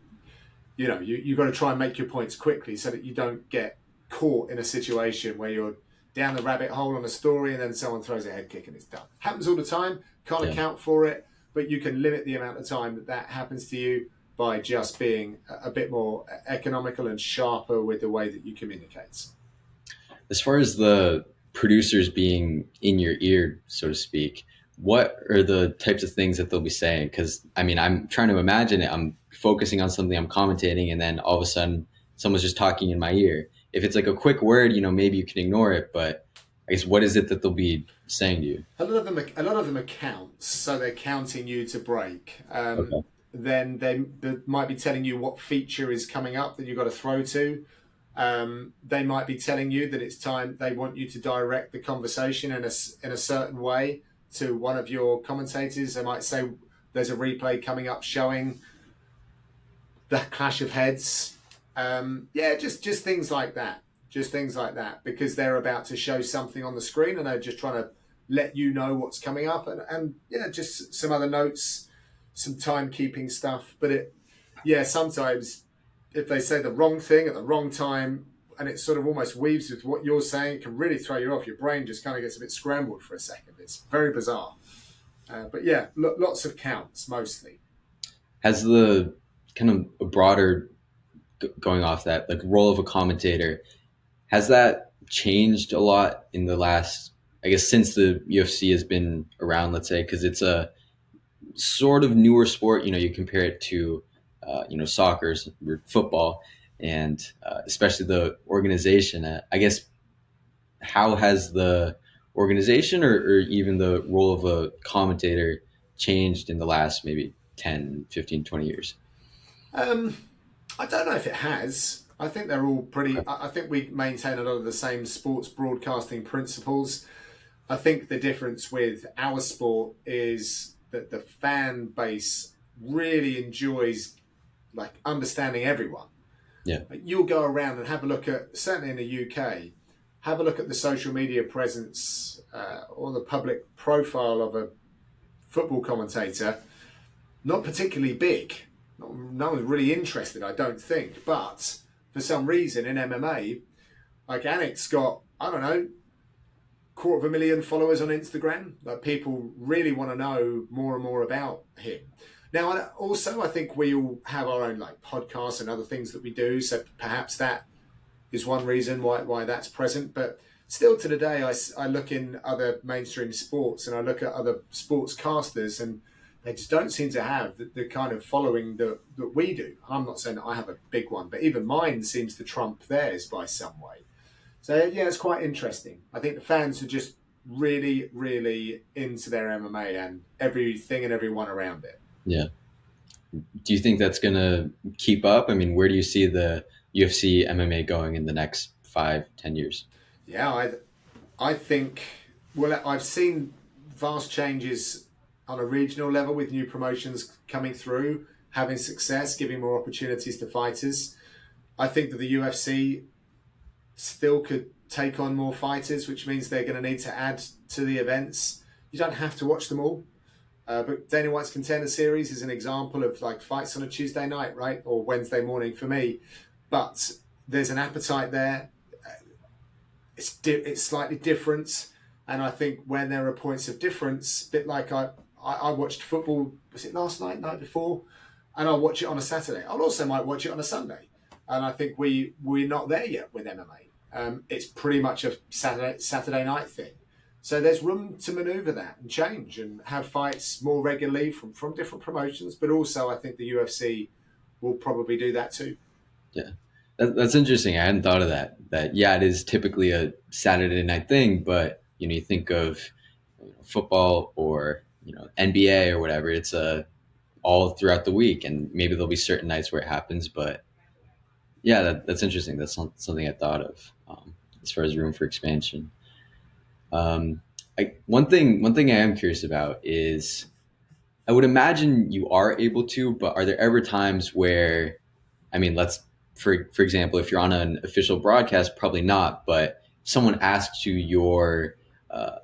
you got to try and make your points quickly so that you don't get caught in a situation where you're down the rabbit hole on a story and then someone throws a head kick and it's done. Happens all the time. Can't account for it, but you can limit the amount of time that happens to you by just being a bit more economical and sharper with the way that you communicate. As far as the producers being in your ear, so to speak, what are the types of things that they'll be saying? Because I mean, I'm trying to imagine it. I'm focusing on something, I'm commentating, and then all of a sudden, someone's just talking in my ear. If it's like a quick word, maybe you can ignore it. But I guess, what is it that they'll be saying to you? A lot of them are counts, so they're counting you to break. Okay. Then they might be telling you what feature is coming up that you've got to throw to. They might be telling you that it's time. They want you to direct the conversation in a certain way to one of your commentators. They might say there's a replay coming up showing the clash of heads. Just things like that. Just things like that, because they're about to show something on the screen and they're just trying to let you know what's coming up, and just some other notes, some timekeeping stuff. But sometimes if they say the wrong thing at the wrong time and it sort of almost weaves with what you're saying, it can really throw you off. Your brain just kind of gets a bit scrambled for a second. It's very bizarre. Lots of counts mostly. Has the kind of a broader, going off that, like, role of a commentator, has that changed a lot in the last, I guess, since the UFC has been around, let's say, because it's a sort of newer sport. You compare it to, soccer or football, and especially the organization. I guess, how has the organization, or even the role of a commentator changed in the last maybe 10, 15, 20 years? Um, I don't know if it has. I think they're all pretty. I think we maintain a lot of the same sports broadcasting principles. I think the difference with our sport is that the fan base really enjoys like understanding everyone. Yeah. Like, you'll go around and have a look at, certainly in the UK, have a look at the social media presence or the public profile of a football commentator. Not particularly big. No one's really interested, I don't think. But for some reason in MMA, like Anik's got, I don't know, 250,000 followers on Instagram. Like people really want to know more and more about him. Now, also, I think we all have our own like podcasts and other things that we do. So perhaps that is one reason why that's present. But still, to the day, I look in other mainstream sports and I look at other sportscasters, and they just don't seem to have the kind of following that we do. I'm not saying that I have a big one, but even mine seems to trump theirs by some way. So yeah, it's quite interesting. I think the fans are just really, really into their MMA and everything and everyone around it. Yeah. Do you think that's going to keep up? I mean, where do you see the UFC MMA going in the next 5, 10 years? Yeah, I think. Well, I've seen vast changes on a regional level with new promotions coming through, having success, giving more opportunities to fighters. I think that the UFC still could take on more fighters, which means they're going to need to add to the events. You don't have to watch them all. But Dana White's Contender Series is an example of like fights on a Tuesday night, right? Or Wednesday morning for me. But there's an appetite there. It's slightly different. And I think when there are points of difference, a bit like I watched football, was it last night, night before? And I'll watch it on a Saturday. I'll also might watch it on a Sunday. And I think we're not there yet with MMA. It's pretty much a Saturday night thing. So there's room to manoeuvre that and change and have fights more regularly from different promotions. But also, I think the UFC will probably do that too. Yeah. That's interesting. I hadn't thought of that. That yeah, it is typically a Saturday night thing, but you think of football or NBA or whatever. It's all throughout the week, and maybe there'll be certain nights where it happens. But yeah, that's interesting. That's something I thought of as far as room for expansion. Um, one thing I am curious about is I would imagine you are able to, but are there ever times where I mean, let's for example, if you're on an official broadcast, probably not. But if someone asks you your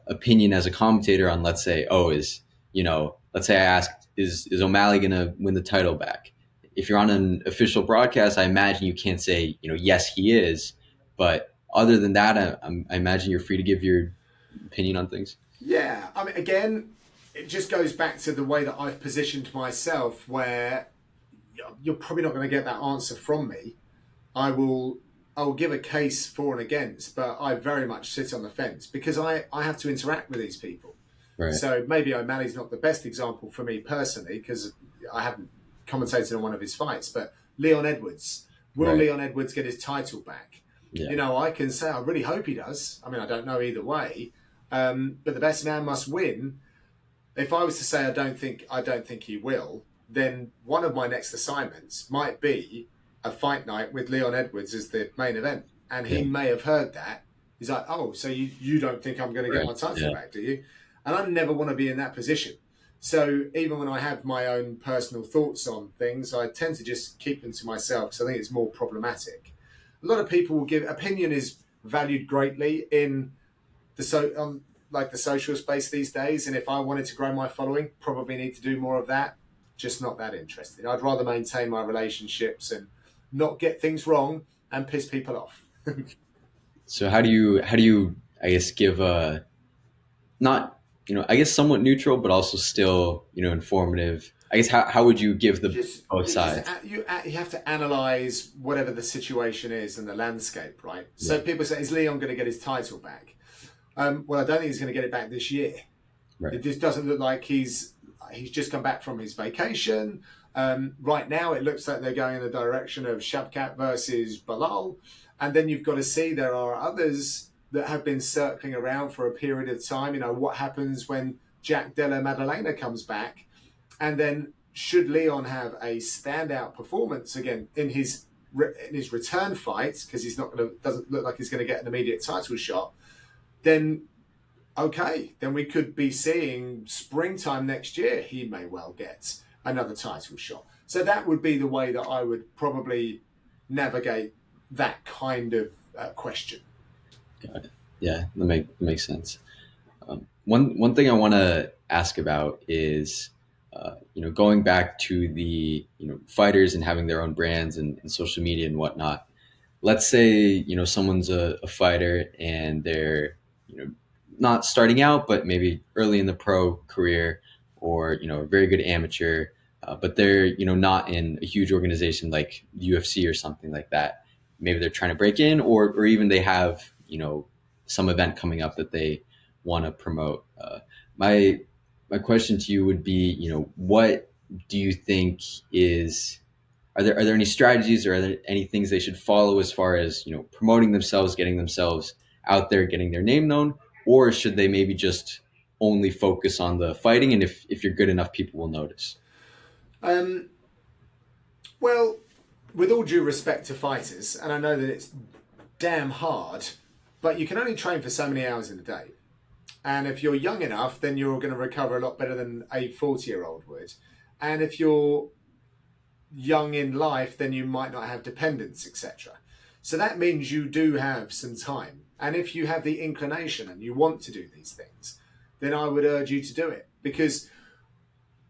opinion as a commentator on, let's say, let's say I asked, is O'Malley going to win the title back? If you're on an official broadcast, I imagine you can't say, yes, he is. But other than that, I imagine you're free to give your opinion on things. Yeah, I mean, again, it just goes back to the way that I've positioned myself, where you're probably not going to get that answer from me. I will give a case for and against, but I very much sit on the fence because I have to interact with these people. Right. So maybe O'Malley's not the best example for me personally because I haven't commentated on one of his fights, but Leon Edwards. Will Right. Leon Edwards get his title back? Yeah. I can say I really hope he does. I mean, I don't know either way, but the best man must win. If I was to say I don't think he will, then one of my next assignments might be a fight night with Leon Edwards as the main event. And he Yeah. may have heard that. He's like, oh, so you don't think I'm going to get Right. my title Yeah. back, do you? And I never want to be in that position. So even when I have my own personal thoughts on things, I tend to just keep them to myself because I think it's more problematic. A lot of people will give opinion is valued greatly in the social space these days. And if I wanted to grow my following, probably need to do more of that. Just not that interested. I'd rather maintain my relationships and not get things wrong and piss people off. So how do you I guess give a not I guess somewhat neutral but also still informative. I guess how would you give the just both you just sides? you have to analyze whatever the situation is and the landscape, right? So Yeah. people say, is Leon going to get his title back? Well, I don't think he's going to get it back this year. Right. It just doesn't look like he's just come back from his vacation. Right now, it looks like they're going in the direction of Shavkat versus Balal, and then you've got to see there are others that have been circling around for a period of time. What happens when Jack Della Maddalena comes back, and then should Leon have a standout performance again in his return fight because doesn't look like he's going to get an immediate title shot, then okay, then we could be seeing springtime next year, he may well get another title shot. So that would be the way that I would probably navigate that kind of question. Got it. Yeah, that makes sense. One thing I want to ask about is, going back to the fighters and having their own brands and social media and whatnot. Let's say someone's a fighter and they're you know not starting out, but maybe early in the pro career, or a very good amateur, but they're not in a huge organization like UFC or something like that. Maybe they're trying to break in, or even they have some event coming up that they want to promote. My question to you would be, what do you think is are there any strategies, or are there any things they should follow as far as promoting themselves, getting themselves out there, getting their name known, or should they maybe just only focus on the fighting, and if you're good enough, people will notice? Um, well, with all due respect to fighters, and I know that it's damn hard, but you can only train for so many hours in a day. And if you're young enough, then you're going to recover a lot better than a 40-year-old would. And if you're young in life, then you might not have dependents, etc. So that means you do have some time. And if you have the inclination and you want to do these things, then I would urge you to do it. Because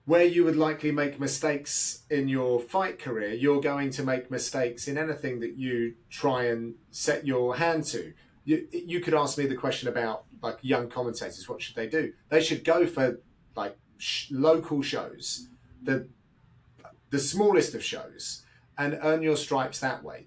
where you would likely make mistakes in your fight career, you're going to make mistakes in anything that you try and set your hand to. You could ask me the question about like young commentators, what should they do? They should go for like local shows, the the smallest of shows, and earn your stripes that way.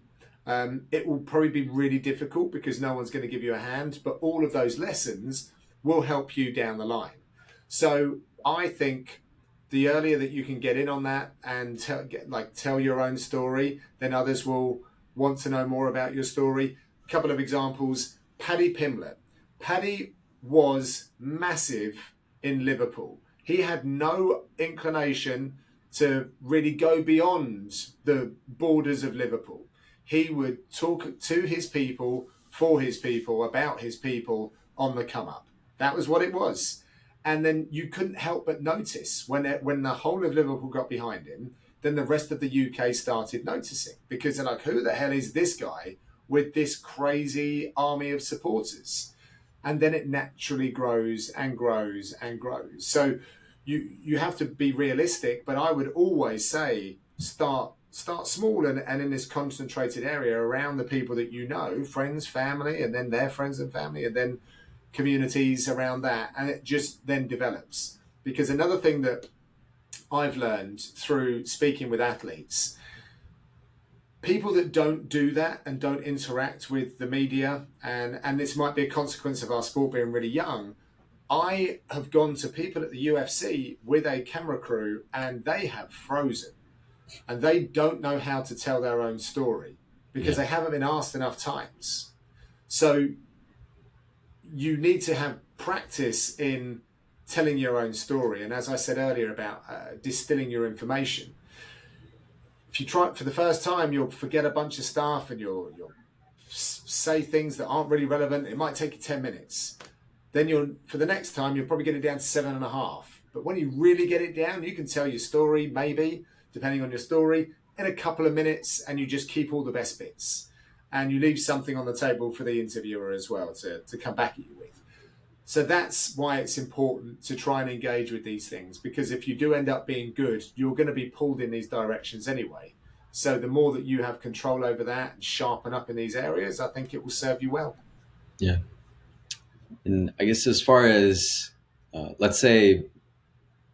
It will probably be really difficult because no one's going to give you a hand, but all of those lessons will help you down the line. So I think the earlier that you can get in on that and tell your own story, then others will want to know more about your story. A couple of examples: Paddy Pimblett. Paddy was massive in Liverpool. He had no inclination to really go beyond the borders of Liverpool. He would talk to his people, for his people, about his people on the come up. That was what it was. And then you couldn't help but notice when the whole of Liverpool got behind him, then the rest of the UK started noticing, because they're like, who the hell is this guy with this crazy army of supporters? And then it naturally grows and grows and grows. So you have to be realistic, but I would always say start small and in this concentrated area around the people that you know, friends, family, and then their friends and family, and then communities around that, and it just then develops. Because another thing that I've learned through speaking with athletes, people that don't do that and don't interact with the media, and this might be a consequence of our sport being really young. I have gone to people at the UFC with a camera crew and they have frozen and they don't know how to tell their own story because Yeah. they haven't been asked enough times. So you need to have practice in telling your own story. And as I said earlier about distilling your information, if you try it for the first time, you'll forget a bunch of stuff and you'll say things that aren't really relevant. It might take you 10 minutes. Then for the next time, you'll probably get it down to 7.5. But when you really get it down, you can tell your story, maybe, depending on your story, in a couple of minutes, and you just keep all the best bits. And you leave something on the table for the interviewer as well to come back at you with. So that's why it's important to try and engage with these things, because if you do end up being good, you're going to be pulled in these directions anyway. So the more that you have control over that and sharpen up in these areas, I think it will serve you well. Yeah. And I guess as far as let's say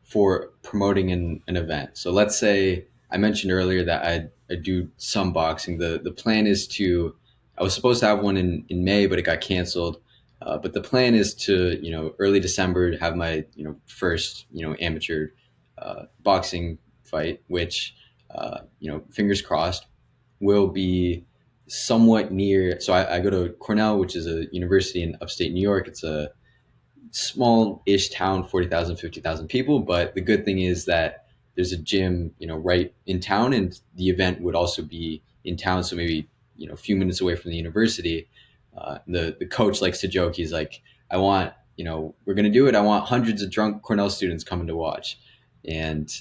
for promoting an event. So let's say I mentioned earlier that I do some boxing. The plan is to I was supposed to have one in May, but it got canceled. But the plan is to early December have my first amateur boxing fight, which fingers crossed will be somewhat near. So I go to Cornell, which is a university in upstate New York. It's a small-ish town, 40,000, 50,000 people. But the good thing is that there's a gym, right in town, and the event would also be in town. So maybe, a few minutes away from the university. The coach likes to joke. He's like, I want, we're going to do it. I want hundreds of drunk Cornell students coming to watch. And,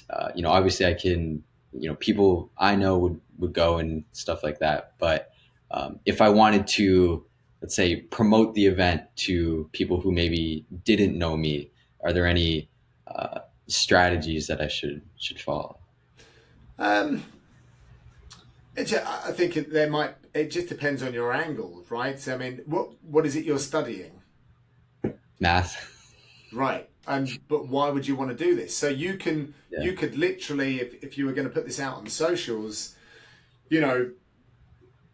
obviously I can, people I know would go and stuff like that. But if I wanted to, let's say, promote the event to people who maybe didn't know me, are there any strategies that I should follow? Um, I think there might. It just depends on your angle, right? I mean, what is it you're studying? Math. Right. And but why would you want to do this? So Yeah. you could literally, if you were going to put this out on the socials, you know,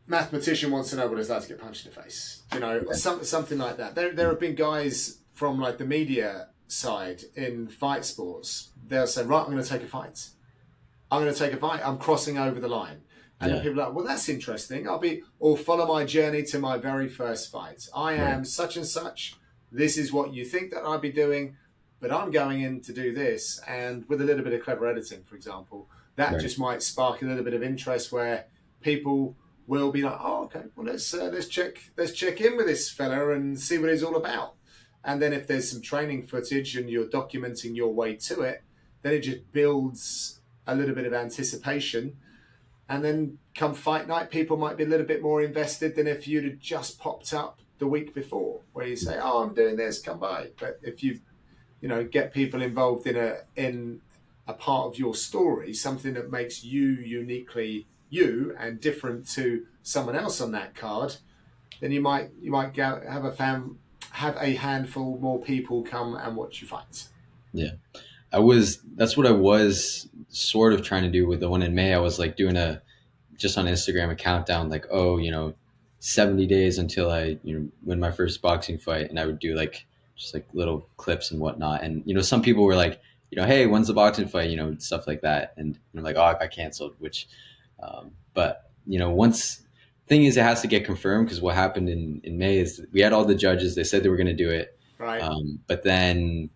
mathematician wants to know what it's like to get punched in the face. You know, Yeah. something like that. There have been guys from like the media side in fight sports. They'll say, right, I'm going to take a fight. I'm going to take a fight. I'm crossing over the line. And then Yeah. people are like, well, that's interesting. Or follow my journey to my very first fight. I Right. am such and such. This is what you think that I'd be doing, but I'm going in to do this. And with a little bit of clever editing, for example, that Right. just might spark a little bit of interest where people will be like, oh, okay, well, let's check in with this fella and see what he's all about. And then if there's some training footage and you're documenting your way to it, then it just builds a little bit of anticipation. And then come fight night, people might be a little bit more invested than if you'd have just popped up the week before, where you say, "Oh, I'm doing this, come by." But if get people involved in a part of your story, something that makes you uniquely you and different to someone else on that card, then you might go, have a handful more people come and watch you fight. Yeah. That's what I was sort of trying to do with the one in May. I was like doing a, just on Instagram, a countdown, like, oh, 70 days until I, win my first boxing fight. And I would do like, just like little clips and whatnot. And, some people were like, hey, when's the boxing fight? Stuff like that. And I'm like, oh, I got canceled, which, but, once, thing is, it has to get confirmed, because what happened in May is we had all the judges, they said they were going to do it. Right. But then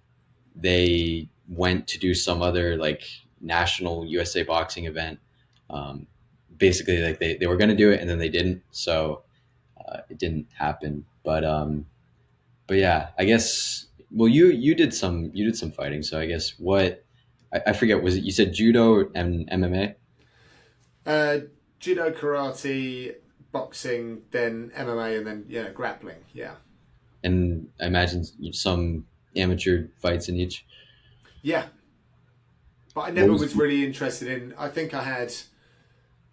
they went to do some other like national USA boxing event. Um, Basically, like they were going to do it and then they didn't, so it didn't happen. But yeah, I guess. Well, you did some fighting, so I guess what I forget, was it, you said judo and MMA, Uh, Judo, karate, boxing, then MMA, and then grappling. Yeah, and I imagine some amateur fights in each. yeah. But I What never was? was really interested in. I think I had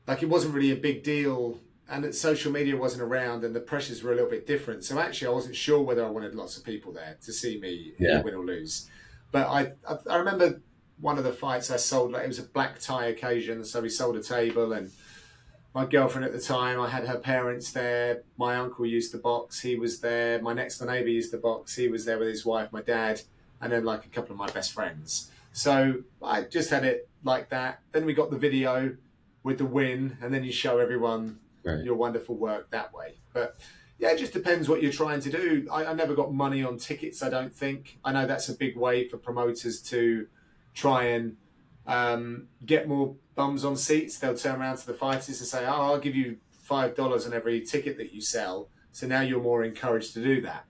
like it wasn't really a big deal, and that social media wasn't around, and the pressures were a little bit different. So actually, I wasn't sure whether I wanted lots of people there to see me Yeah. win or lose. But I remember one of the fights I sold. Like it was a black tie occasion, so we sold a table and my girlfriend at the time, I had her parents there. My uncle used to box. He was there. My next door neighbour used to box. He was there with his wife, my dad, and then like a couple of my best friends. So I just had it like that. Then we got the video with the win, and then you show everyone Right. your wonderful work that way. But yeah, it just depends what you're trying to do. I never got money on tickets, I don't think. I know that's a big way for promoters to try and get more bums on seats. They'll turn around to the fighters and say, "Oh, I'll give you $5 on every ticket that you sell." So now you're more encouraged to do that.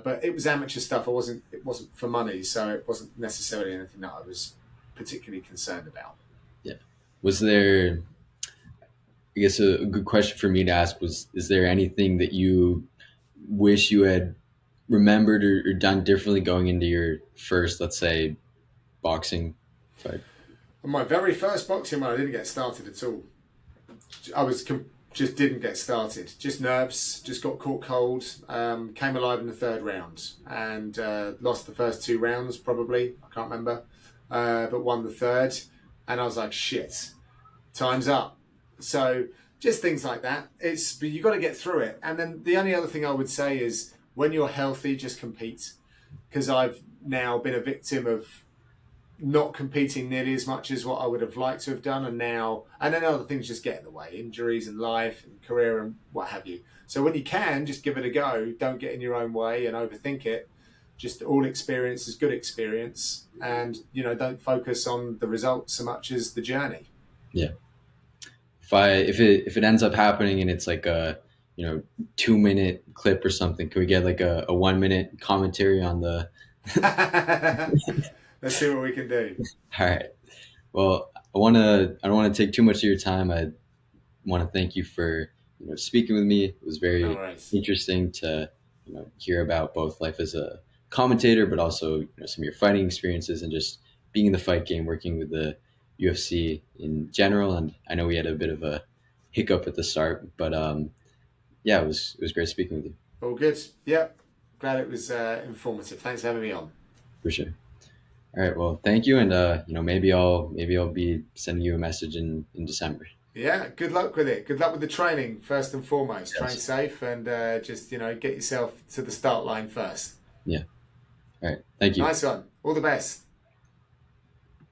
But it was amateur stuff. It wasn't for money, so it wasn't necessarily anything that I was particularly concerned about. Yeah. Was there? I guess a good question for me to ask was: is there anything that you wish you had remembered or done differently going into your first, let's say, boxing fight? And my very first boxing one, I didn't get started at all. I was just didn't get started. Just nerves. Just got caught cold. Came alive in the third round and lost the first two rounds. Probably I can't remember, but won the third. And I was like, shit, time's up. So just things like that. But you got to get through it. And then the only other thing I would say is when you're healthy, just compete. Because I've now been a victim of not competing nearly as much as what I would have liked to have done, and then other things just get in the way, injuries and life and career and what have you. So when you can, just give it a go. Don't get in your own way and overthink it. Just all experience is good experience, and don't focus on the results so much as the journey. Yeah. If it ends up happening and it's like a 2 minute clip or something, can we get like a 1 minute commentary on the? Let's see what we can do. All right. Well, I don't want to take too much of your time. I want to thank you for speaking with me. It was No very worries. interesting to hear about both life as a commentator, but also some of your fighting experiences and just being in the fight game, working with the UFC in general. And I know we had a bit of a hiccup at the start, but yeah, it was great speaking with you. All good. Yep. Glad it was informative. Thanks for having me on. For sure. All right. Well, thank you, and maybe I'll be sending you a message in December. Yeah, good luck with it. Good luck with the training, first and foremost. Train Yes. safe and just, get yourself to the start line first. Yeah. All right. Thank you. Nice one. All the best.